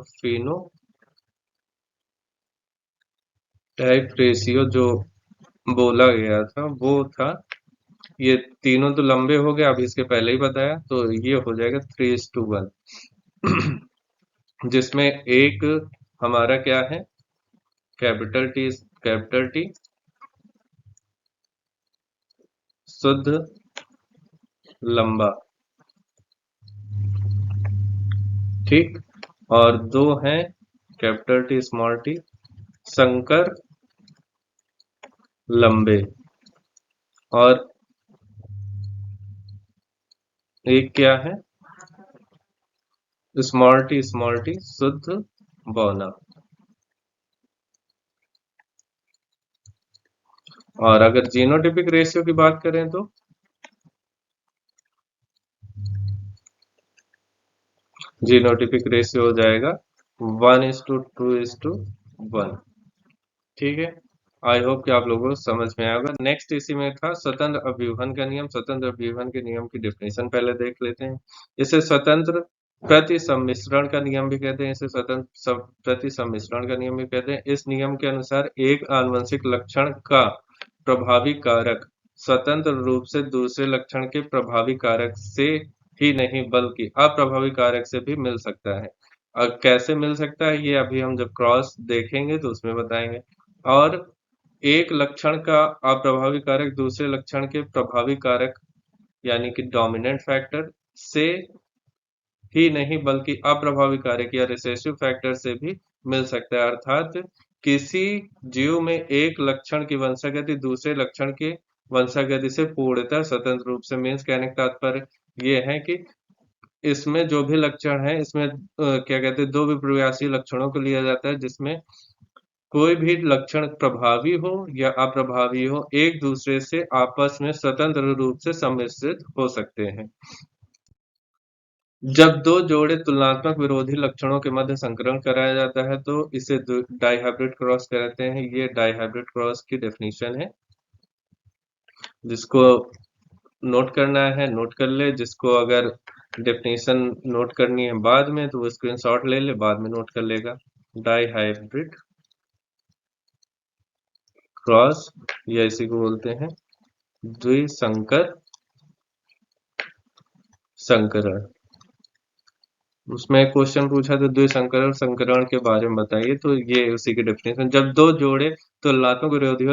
रेशियो जो बोला गया था वो था, ये तीनों तो लंबे हो गए, अभी इसके पहले ही बताया, तो ये हो जाएगा 3:1, जिसमें एक हमारा क्या है, कैपिटल टी शुद्ध लंबा, ठीक, और दो हैं कैपिटल टी स्मॉल टी संकर लंबे, और एक क्या है, स्मॉल टी शुद्ध बौना। और अगर जीनोटिपिक रेशियो की बात करें तो जीनोटिपिक रेशियो हो जाएगा 1:2:1, ठीक है। आई होप कि आप लोगों को समझ में आएगा। नेक्स्ट इसी में था स्वतंत्र अभिवहन का नियम। स्वतंत्र अभिवहन के नियम की डेफिनेशन पहले देख लेते हैं। इसे स्वतंत्र प्रति सम्मिश्रण का नियम भी कहते हैं, इसे प्रति सम्मिश्रण का नियम भी कहते हैं। इस नियम के अनुसार एक आनुवंशिक लक्षण का प्रभावी कारक स्वतंत्र रूप से दूसरे लक्षण के प्रभावी कारक से ही नहीं बल्कि अप्रभावी कारक से भी मिल सकता है। और कैसे मिल सकता है ये अभी हम जब क्रॉस देखेंगे तो उसमें बताएंगे। और एक लक्षण का अप्रभावी कारक दूसरे लक्षण के प्रभावी कारक यानी कि डोमिनेंट फैक्टर से ही नहीं बल्कि अप्रभावी कारक या रिसेसिव फैक्टर से भी मिल सकता है। अर्थात किसी जीव में एक लक्षण की वंशागति दूसरे लक्षण के वंशागति से पूर्णतः स्वतंत्र रूप से, मीन्स कहने का तात्पर्य ये है कि इसमें जो भी लक्षण है इसमें क्या कहते हैं, दो विपर्यासी लक्षणों को लिया जाता है, जिसमें कोई भी लक्षण प्रभावी हो या अप्रभावी हो एक दूसरे से आपस में स्वतंत्र रूप से सम्मिश्रित हो सकते हैं। जब दो जोड़े तुलनात्मक विरोधी लक्षणों के मध्य संकरण कराया जाता है तो इसे डाइहाइब्रिड क्रॉस कहते हैं। ये डाइहाइब्रिड क्रॉस की डेफिनेशन है, जिसको नोट करना है नोट कर ले, जिसको अगर डेफिनेशन नोट करनी है बाद में तो वो स्क्रीनशॉट ले ले, बाद में नोट कर लेगा। डाइहाइब्रिड क्रॉस या इसी को बोलते हैं द्विसंकर संकरण। उसमें क्वेश्चन पूछा था द्विसंकरण संकरण के बारे में बताइए, तो ये उसी की डेफिनेशन। जब दो जोड़े तुलनात्मक विरोधी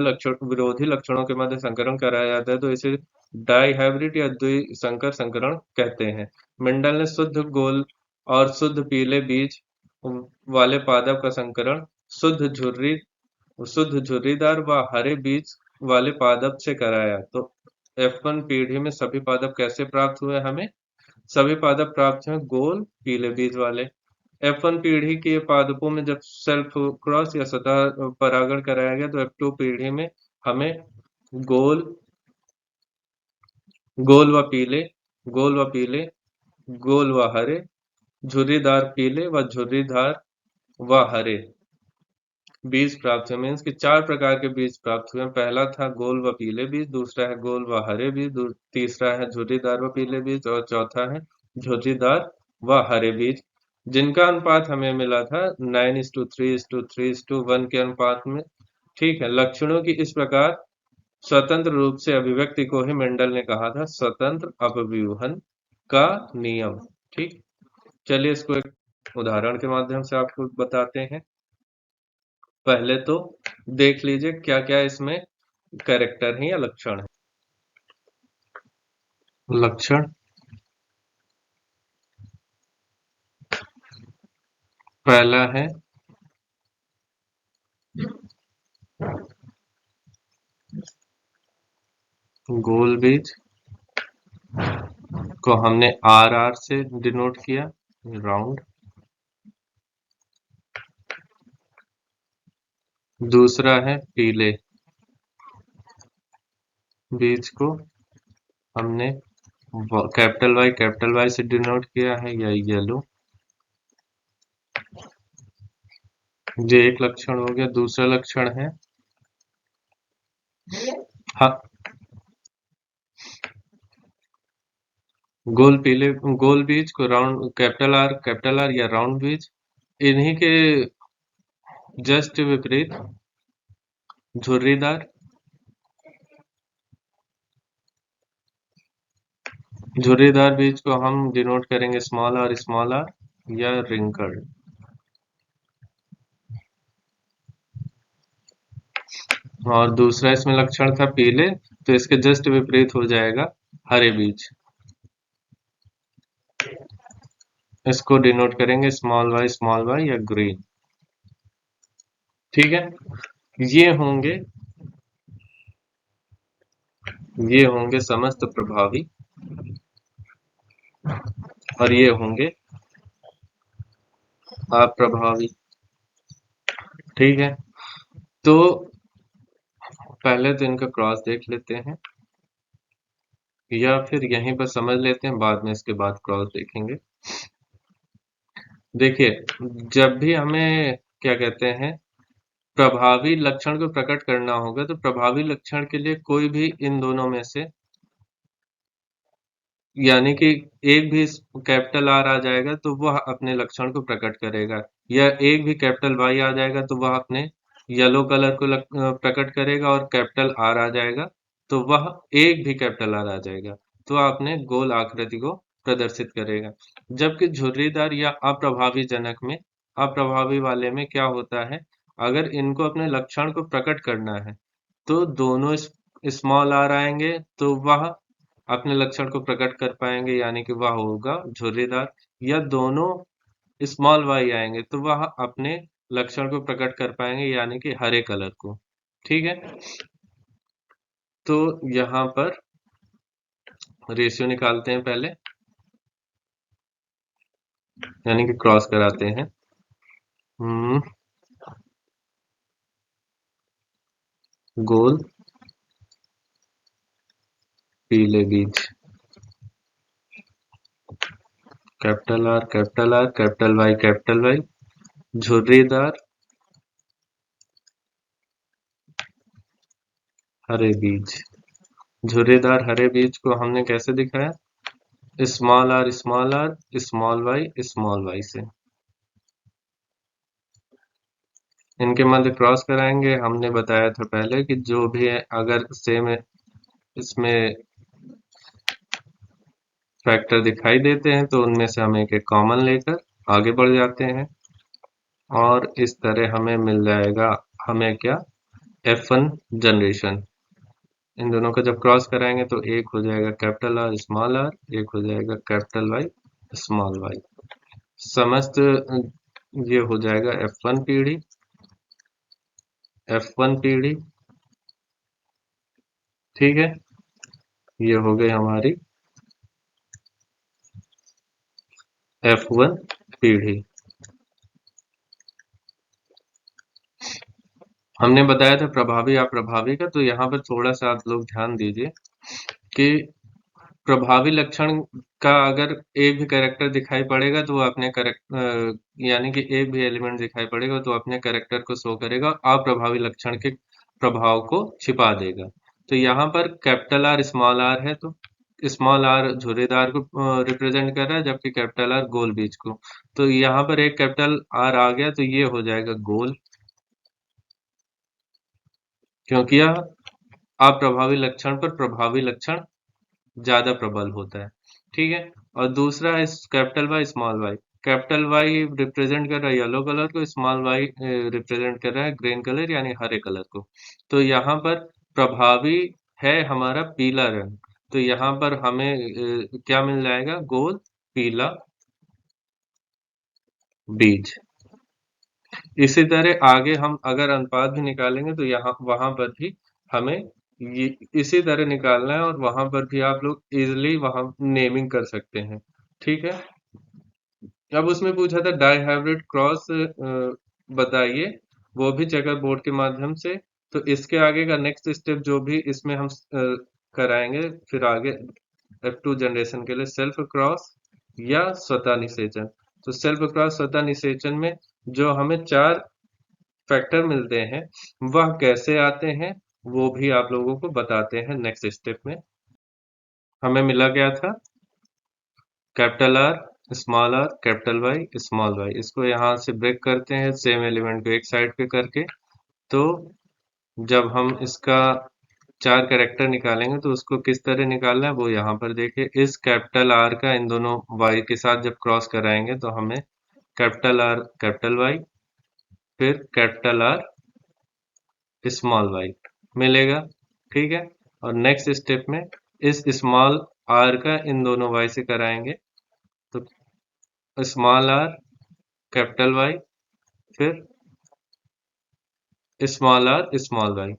लक्षणों के मध्य संकरण कराया जाता है तो इसे डाइहाइब्रिड या द्विसंकर संकरण कहते हैं। मेंडल ने शुद्ध गोल और शुद्ध पीले बीज वाले पादप का संकरण शुद्ध झुर्री शुद्ध झुर्रीदार व हरे बीज वाले पादप से कराया। तो F1 पीढ़ी में सभी पादप कैसे प्राप्त हुए हमें? सभी पादप प्राप्त हुए गोल पीले बीज वाले। F1 पीढ़ी के पादपों में जब सेल्फ क्रॉस या सतह परागण कराया गया तो F2 पीढ़ी में हमें गोल गोल व पीले, गोल व पीले, गोल व हरे, झुर्रीदार पीले व झुर्रीदार व हरे बीज प्राप्त हुए। मीन्स कि 4 प्रकार के बीज प्राप्त हुए। पहला था गोल व पीले बीज, दूसरा है गोल व हरे बीज, तीसरा है झुर्रीदार व पीले बीज और चौथा है झुर्रीदार व हरे बीज, जिनका अनुपात हमें मिला था 9:3:3:1 के अनुपात में। ठीक है, लक्षणों की इस प्रकार स्वतंत्र रूप से अभिव्यक्ति को ही मेंडल ने कहा था स्वतंत्र अपव्यूहन का नियम। ठीक, चलिए इसको एक उदाहरण के माध्यम से आपको बताते हैं। पहले तो देख लीजिए क्या क्या इसमें कैरेक्टर है या लक्षण है। लक्षण, पहला है गोल बीज को हमने RR से डिनोट किया, राउंड। दूसरा है पीले बीज को हमने कैपिटल वाई से डिनोट किया है, या येलो। ये एक लक्षण हो गया। दूसरा लक्षण है हाँ, गोल बीज को राउंड, कैपिटल आर या राउंड बीज, इन्हीं के जस्ट विपरीत झुर्रीदार, झुर्रीदार बीज को हम डिनोट करेंगे स्मॉल आर या रिंकल्ड। और दूसरा इसमें लक्षण था पीले, तो इसके जस्ट विपरीत हो जाएगा हरे बीज, इसको डिनोट करेंगे स्मॉल वाई या ग्रीन। ठीक है, ये होंगे ये होंगे समस्त प्रभावी और ये होंगे अप्रभावी। ठीक है, तो पहले तो इनका क्रॉस देख लेते हैं, या फिर यहीं पर समझ लेते हैं, बाद में इसके बाद क्रॉस देखेंगे। देखिए, जब भी हमें क्या कहते हैं प्रभावी लक्षण को प्रकट करना होगा, तो प्रभावी लक्षण के लिए कोई भी इन दोनों में से, यानी कि एक भी कैपिटल आर आ जाएगा तो वह अपने लक्षण को प्रकट करेगा, या एक भी कैपिटल वाई आ जाएगा तो वह अपने येलो कलर को प्रकट करेगा, और कैपिटल आर आ जाएगा तो वह एक भी कैपिटल आर आ जाएगा तो आपने गोल आकृति को प्रदर्शित करेगा। जबकि झुर्रीदार या अप्रभावी जनक में, अप्रभावी वाले में क्या होता है, अगर इनको अपने लक्षण को प्रकट करना है तो दोनों स्मॉल आर आएंगे तो वह अपने लक्षण को प्रकट कर पाएंगे, यानी कि वह होगा झुर्रीदार, या दोनों स्मॉल वाई आएंगे तो वह अपने लक्षण को प्रकट कर पाएंगे, यानी कि हरे कलर को। ठीक है, तो यहाँ पर रेशियो निकालते हैं पहले, यानी कि क्रॉस कराते हैं। गोल पीले बीज, कैपिटल आर कैपिटल वाई, झुर्रीदार हरे बीज। झुर्रीदार हरे बीज को हमने कैसे दिखाया, स्मॉल वाई से। इनके मध्य क्रॉस कराएंगे। हमने बताया था पहले कि जो भी है, अगर सेम इसमें फैक्टर दिखाई देते हैं तो उनमें से हम एक एक कॉमन लेकर आगे बढ़ जाते हैं, और इस तरह हमें मिल जाएगा, हमें क्या, F1 जनरेशन। इन दोनों को जब क्रॉस कराएंगे तो एक हो जाएगा कैपिटल आर, एक हो जाएगा कैपिटल वाई, स्मॉल वाई। समस्त ये हो जाएगा F1 पीढ़ी, F1 पीढ़ी, ठीक है। ये हो गई हमारी F1 पीढ़ी। हमने बताया था प्रभावी अप्रभावी का, तो यहाँ पर थोड़ा सा आप लोग ध्यान दीजिए कि प्रभावी लक्षण का अगर एक भी कैरेक्टर दिखाई पड़ेगा तो वो अपने यानी कि एक भी एलिमेंट दिखाई पड़ेगा तो अपने कैरेक्टर को शो करेगा, अप्रभावी लक्षण के प्रभाव को छिपा देगा। तो यहाँ पर कैपिटल आर स्मॉल आर है, तो स्मॉल आर झुर्रीदार को रिप्रेजेंट कर रहा है, जबकि कैपिटल आर गोल बीज को। तो यहाँ पर एक कैपिटल आर आ गया तो ये हो जाएगा गोल, क्योंकि यह अप्रभावी लक्षण पर प्रभावी लक्षण ज्यादा प्रबल होता है, ठीक है। और दूसरा है capital Y small Y. Capital Y represent कर रहा है येलो कलर को, स्मॉल वाई रिप्रेजेंट कर रहा है ग्रीन कलर यानी हरे कलर को। तो यहाँ पर प्रभावी है हमारा पीला रंग, तो यहाँ पर हमें क्या मिल जाएगा, गोल पीला बीज। इसी तरह आगे हम अगर अनुपात भी निकालेंगे तो यहाँ वहां पर भी हमें ये इसी तरह निकालना है, और वहां पर भी आप लोग इजिली वहां नेमिंग कर सकते हैं, ठीक है। अब उसमें पूछा था डाई हाइब्रिड क्रॉस बताइए, वो भी चेकर बोर्ड के माध्यम से। तो इसके आगे का नेक्स्ट स्टेप जो भी इसमें हम कराएंगे फिर आगे F2 जनरेशन के लिए, सेल्फ क्रॉस या स्वतः निषेचन। तो सेल्फ क्रॉस स्वतः निषेचन में जो हमें चार फैक्टर मिलते हैं वह कैसे आते हैं वो भी आप लोगों को बताते हैं नेक्स्ट स्टेप में। हमें मिला क्या था, capital R small R capital Y small Y. इसको यहाँ से ब्रेक करते हैं सेम एलिमेंट को एक साइड पे करके। तो जब हम इसका चार कैरेक्टर निकालेंगे तो उसको किस तरह निकालना है वो यहाँ पर देखिए। इस कैपिटल आर का इन दोनों वाई के साथ जब क्रॉस कराएंगे तो हमें कैपिटल आर कैपिटल वाई फिर कैपिटल आर स्मॉल वाई मिलेगा, ठीक है। और नेक्स्ट स्टेप में इस स्मॉल आर का इन दोनों वाई से कराएंगे तो स्मॉल आर कैपिटल वाई फिर स्मॉल आर स्मॉल वाई।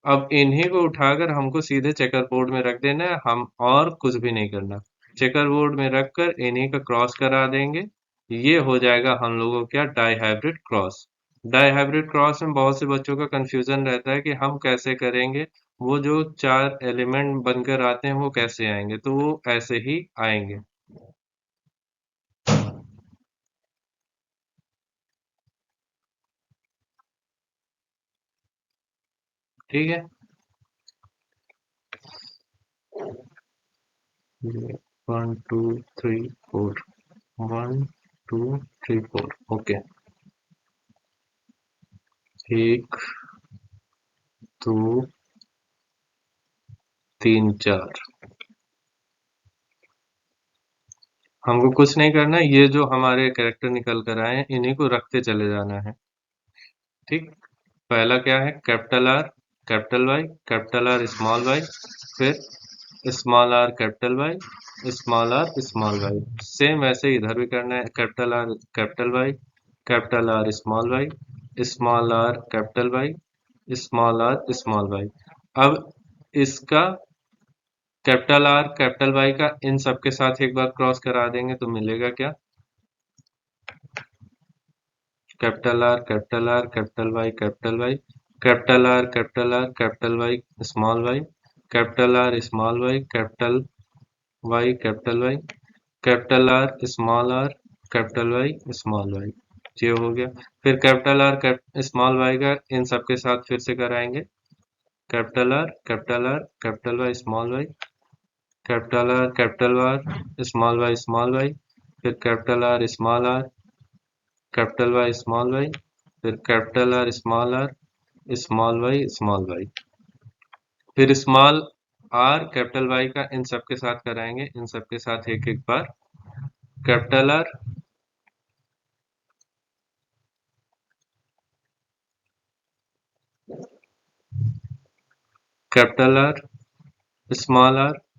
अब इन्हीं को उठाकर हमको सीधे चेकर बोर्ड में रख देना है, हम और कुछ भी नहीं करना। चेकर बोर्ड में रखकर इन्हीं का क्रॉस करा देंगे, ये हो जाएगा हम लोगों क्या, dihybrid cross. Dihybrid cross में बहुत से बच्चों का कंफ्यूजन रहता है कि हम कैसे करेंगे, वो जो चार एलिमेंट बनकर आते हैं वो कैसे आएंगे, तो वो ऐसे ही आएंगे। ठीक है, 1 2 3 4, 1 2 3 4, ओके। 1 2 3 4। हमको कुछ नहीं करना है, ये जो हमारे कैरेक्टर निकल कर आए हैं इन्हीं को रखते चले जाना है, ठीक। पहला क्या है, capital R capital Y capital R small Y फिर small R capital Y small R small Y. Same वैसे इधर भी करना है, capital R capital Y capital R small R capital Y small R small Y. अब इसका कैपिटल आर कैपिटल वाई का इन सब के साथ एक बार क्रॉस करा देंगे तो मिलेगा क्या, capital R capital R capital Y capital Y capital R capital R capital Y small Y capital R small Y capital Y capital R capital Y small Y. ये हो गया। फिर कैपिटल आर स्मॉल वाई का इन सब के साथ फिर से कराएंगे, capital R capital Y small Y capital R small Y फिर कैपिटल वाई स्मॉल वाई फिर कैपिटल आर स्मॉल वाई फिर स्मॉल आर कैपिटल वाई का इन सब के साथ कराएंगे, इन सब के साथ एक एक बार, capital R capital R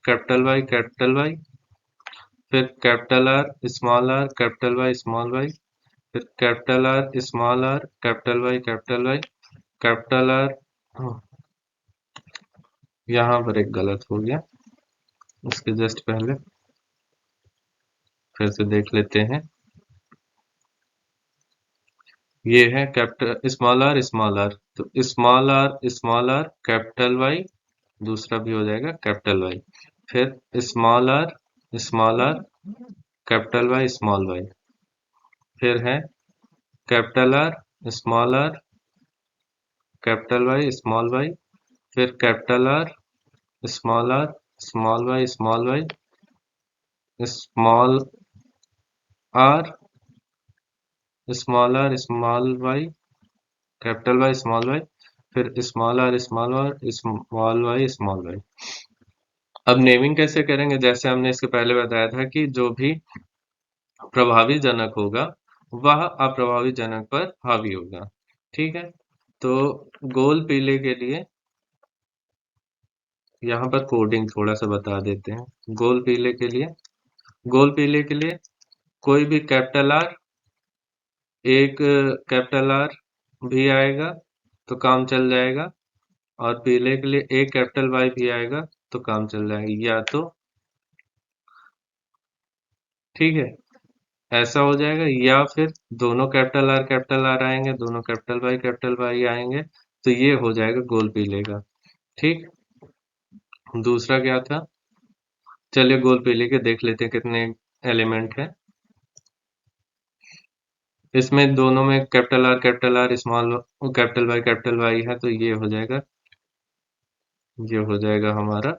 capital Y फिर कैपिटल आर स्मॉल वाई फिर capital R capital Y capital R, यहाँ पर एक गलत हो गया, उसके जस्ट पहले फिर से देख लेते हैं। ये है कैपिटल स्मॉल आर, तो स्मॉल आर कैपिटल वाई, दूसरा भी हो जाएगा कैपिटल वाई, फिर small R capital Y small Y, फिर है कैपिटल आर कैपिटल वाई, फिर capital R small Y small R small Y small Y, फिर स्मॉल वाई स्मॉल वाई। अब नेमिंग कैसे करेंगे? जैसे हमने इसके पहले बताया था कि जो भी प्रभावी जनक होगा वह अप्रभावी जनक पर हावी होगा। ठीक है, तो गोल पीले के लिए यहाँ पर कोडिंग थोड़ा सा बता देते हैं। गोल पीले के लिए कोई भी कैपिटल आर, एक कैपिटल आर भी आएगा तो काम चल जाएगा, और पीले के लिए एक कैपिटल वाई भी आएगा तो काम चल जाएगा, या तो ठीक है ऐसा हो जाएगा, या फिर दोनों कैपिटल आर आएंगे, दोनों कैपिटल वाई आएंगे, तो ये हो जाएगा गोल पीले का। ठीक, दूसरा क्या था? चलिए गोल पीले के देख लेते हैं कितने एलिमेंट है। इसमें दोनों में capital R small capital Y है, तो ये हो जाएगा हमारा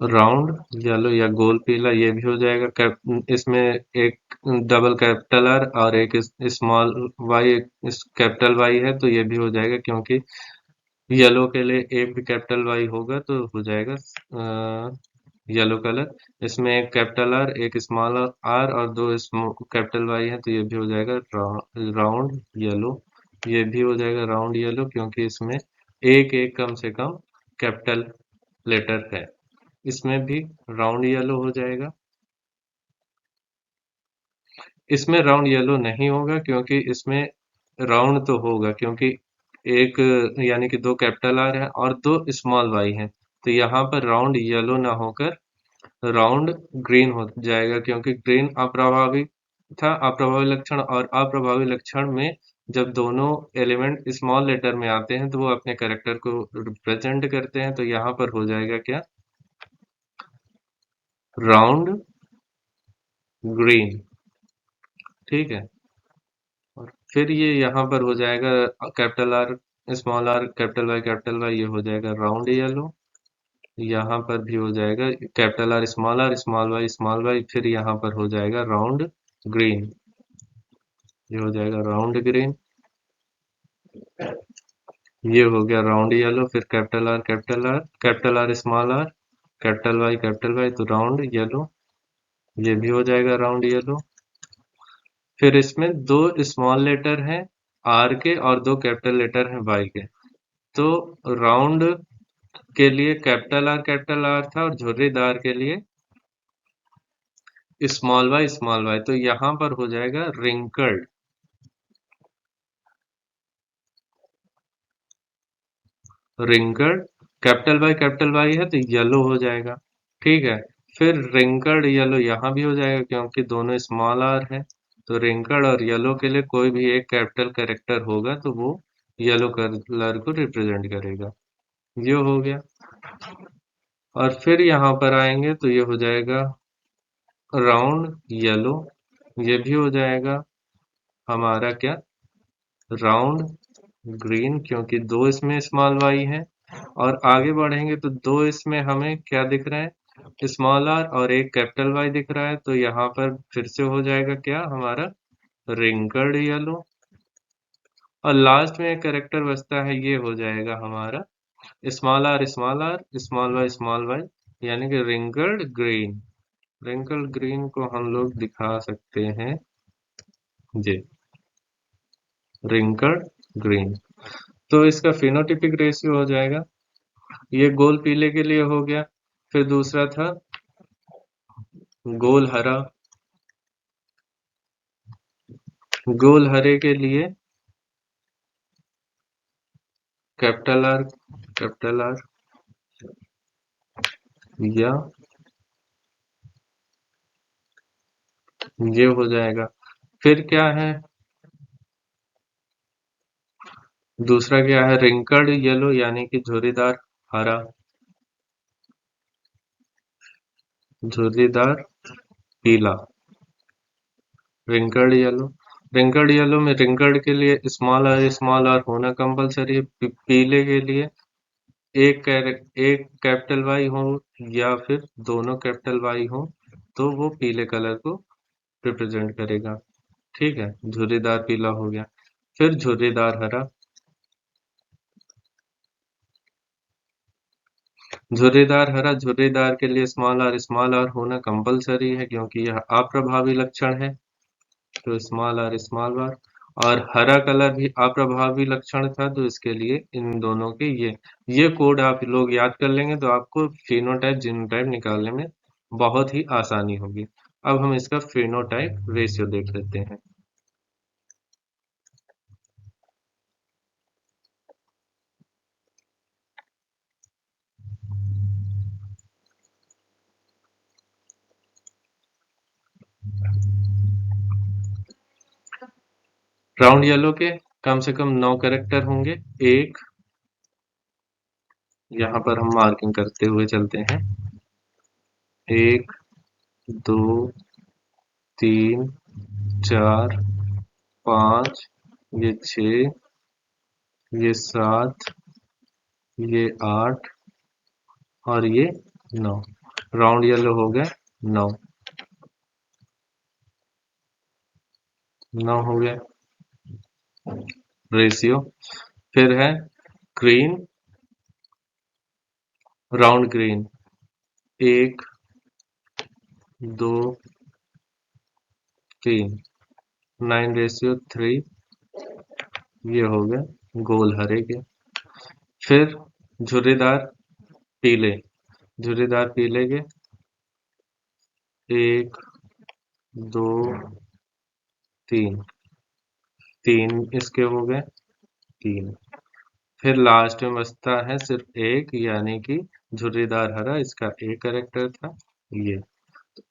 राउंड येलो या गोल पीला, ये भी हो जाएगा। इसमें एक डबल कैपिटल आर और एक स्मॉल वाई, इस कैपिटल वाई है, तो ये भी हो जाएगा, क्योंकि येलो के लिए एक भी कैपिटल वाई होगा तो हो जाएगा येलो कलर। इसमें एक कैपिटल आर एक स्मॉल आर और दो कैपिटल वाई है, तो ये भी हो जाएगा राउंड येलो। ये भी हो जाएगा राउंड येलो, क्योंकि इसमें एक एक कम से कम कैपिटल लेटर है। इसमें भी राउंड येलो हो जाएगा। इसमें राउंड येलो नहीं होगा, क्योंकि इसमें राउंड तो होगा, क्योंकि एक यानी कि दो कैपिटल आर है और दो स्मॉल वाई है, तो यहाँ पर राउंड येलो ना होकर राउंड ग्रीन हो जाएगा, क्योंकि ग्रीन अप्रभावी था, अप्रभावी लक्षण, और अप्रभावी लक्षण में जब दोनों एलिमेंट स्मॉल लेटर में आते हैं तो वो अपने कैरेक्टर को रिप्रेजेंट करते हैं, तो यहाँ पर हो जाएगा क्या? Round green. ठीक है, और फिर ये यहाँ पर हो जाएगा कैपिटल आर कैपिटल वाई, ये हो जाएगा राउंड येलो। यहाँ पर भी हो जाएगा कैपिटल आर स्मॉल वाई, फिर यहाँ पर हो जाएगा राउंड ग्रीन, ये हो जाएगा राउंड ग्रीन। ये हो गया राउंड येलो, फिर कैपिटल आर कैपिटल वाई, तो राउंड येलो, ये भी हो जाएगा राउंड येलो। फिर इसमें दो स्मॉल लेटर हैं आर के और दो कैपिटल लेटर हैं वाई के, तो राउंड के लिए कैपिटल आर था और झुर्रीदार के लिए स्मॉल वाई, तो यहाँ पर हो जाएगा रिंकल्ड। रिंकल्ड कैपिटल वाई है तो येलो हो जाएगा। ठीक है, फिर रिंकल्ड येलो यहाँ भी हो जाएगा, क्योंकि दोनों स्मॉल आर है, तो रिंकल्ड और येलो के लिए कोई भी एक कैपिटल कैरेक्टर होगा तो वो येलो कलर को रिप्रेजेंट करेगा। ये हो गया, और फिर यहाँ पर आएंगे तो ये हो जाएगा राउंड येलो, ये भी हो जाएगा हमारा क्या? राउंड ग्रीन, क्योंकि दो इसमें स्मॉल वाई है, और आगे बढ़ेंगे तो दो इसमें हमें क्या दिख रहा है? स्मॉल आर और एक कैपिटल वाई दिख रहा है, तो यहाँ पर फिर से हो जाएगा क्या हमारा? रिंकल्ड येलो, और लास्ट में एक करेक्टर बचता है, ये हो जाएगा हमारा स्मॉल वाई, यानी कि रिंकल्ड ग्रीन। रिंकल्ड ग्रीन को हम लोग दिखा सकते हैं जी, रिंकल्ड ग्रीन। तो इसका फिनोटिपिक रेशियो हो जाएगा, ये गोल पीले के लिए हो गया। फिर दूसरा था गोल हरा, गोल हरे के लिए कैपिटल आर या ये हो जाएगा। फिर क्या है, दूसरा क्या है, रिंकल्ड येलो यानी कि झुर्रीदार हरा, झुर्रीदार पीला, रिंकल्ड येलो। रिंकल्ड येलो में रिंकल्ड के लिए स्मॉल आर होना कंपलसरी है। पीले के लिए एक कैपिटल वाई हो या फिर दोनों कैपिटल वाई हो तो वो पीले कलर को रिप्रेजेंट करेगा। ठीक है, झुर्रीदार पीला हो गया। फिर झुर्रीदार हरा, झुर्रीदार हरा, झुर्रीदार के लिए स्मॉल आर होना कंपलसरी है क्योंकि यह अप्रभावी लक्षण है। तो स्मॉल आर और हरा कलर भी अप्रभावी लक्षण था तो इसके लिए इन दोनों के ये कोड आप लोग याद कर लेंगे तो आपको फिनोटाइप जीनोटाइप निकालने में बहुत ही आसानी होगी। अब हम इसका फिनोटाइप रेशियो देख लेते हैं। राउंड येलो के कम से कम 9 कैरेक्टर होंगे। एक, यहाँ पर हम मार्किंग करते हुए चलते हैं। एक, दो, तीन, चार, पाँच, ये छः, ये सात, ये आठ और ये 9। राउंड येलो हो गए 9। 9 हो गया रेशियो। फिर है ग्रीन, राउंड ग्रीन, एक, दो, तीन, 9:3। ये हो गया गोल हरे के। फिर झुर्रीदार पीले, झुर्रीदार पीले के एक, दो, तीन, तीन इसके हो गए, तीन। फिर लास्ट में बचता है सिर्फ एक यानी कि झुर्रीदार हरा, इसका एक कैरेक्टर था ये।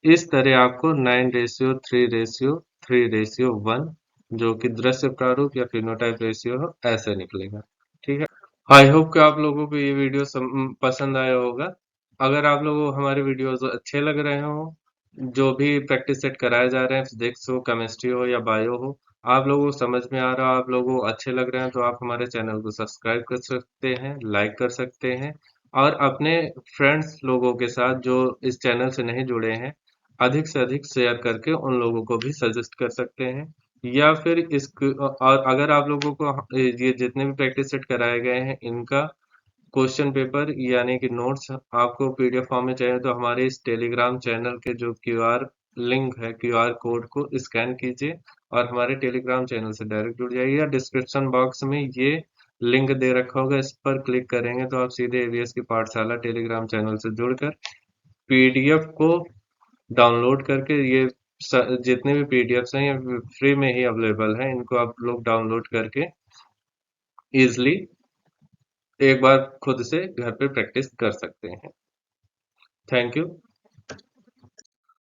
इस तरह आपको 9:3:3:1 जो कि दृश्य प्रारूप या फिनोटाइप रेशियो हो ऐसे निकलेगा। ठीक है, आई होप कि आप लोगों को ये वीडियो पसंद आया होगा। अगर आप लोगों को हमारे वीडियोस अच्छे लग रहे हो, जो भी प्रैक्टिस सेट कराए जा रहे हैं, फिजिक्स हो, केमिस्ट्री हो या बायो हो, आप लोगों को समझ में आ रहा, आप लोगों को अच्छे लग रहे हैं तो आप हमारे चैनल को सब्सक्राइब कर सकते हैं, लाइक कर सकते हैं और अपने फ्रेंड्स लोगों के साथ जो इस चैनल से नहीं जुड़े हैं, अधिक से अधिक शेयर करके उन लोगों को भी सजेस्ट कर सकते हैं। या फिर और अगर आप लोगों को ये जितने भी प्रैक्टिस सेट कराए गए हैं इनका क्वेश्चन पेपर यानी कि नोट्स आपको पीडीएफ फॉर्म में चाहिए तो हमारे इस टेलीग्राम चैनल के जो क्यूआर लिंक है, क्यूआर कोड को स्कैन कीजिए और हमारे टेलीग्राम चैनल से डायरेक्ट जुड़ जाइए, या डिस्क्रिप्शन बॉक्स में ये लिंक दे रखा होगा, इस पर क्लिक करेंगे तो आप सीधे एवीएस की पाठशाला टेलीग्राम चैनल से जुड़कर पीडीएफ को डाउनलोड करके जितने भी पीडीएफ्स हैं ये फ्री में ही अवेलेबल हैं, इनको आप लोग डाउनलोड करके इजिली एक बार खुद से घर पे प्रैक्टिस कर सकते हैं। Thank you,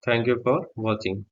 thank you for watching.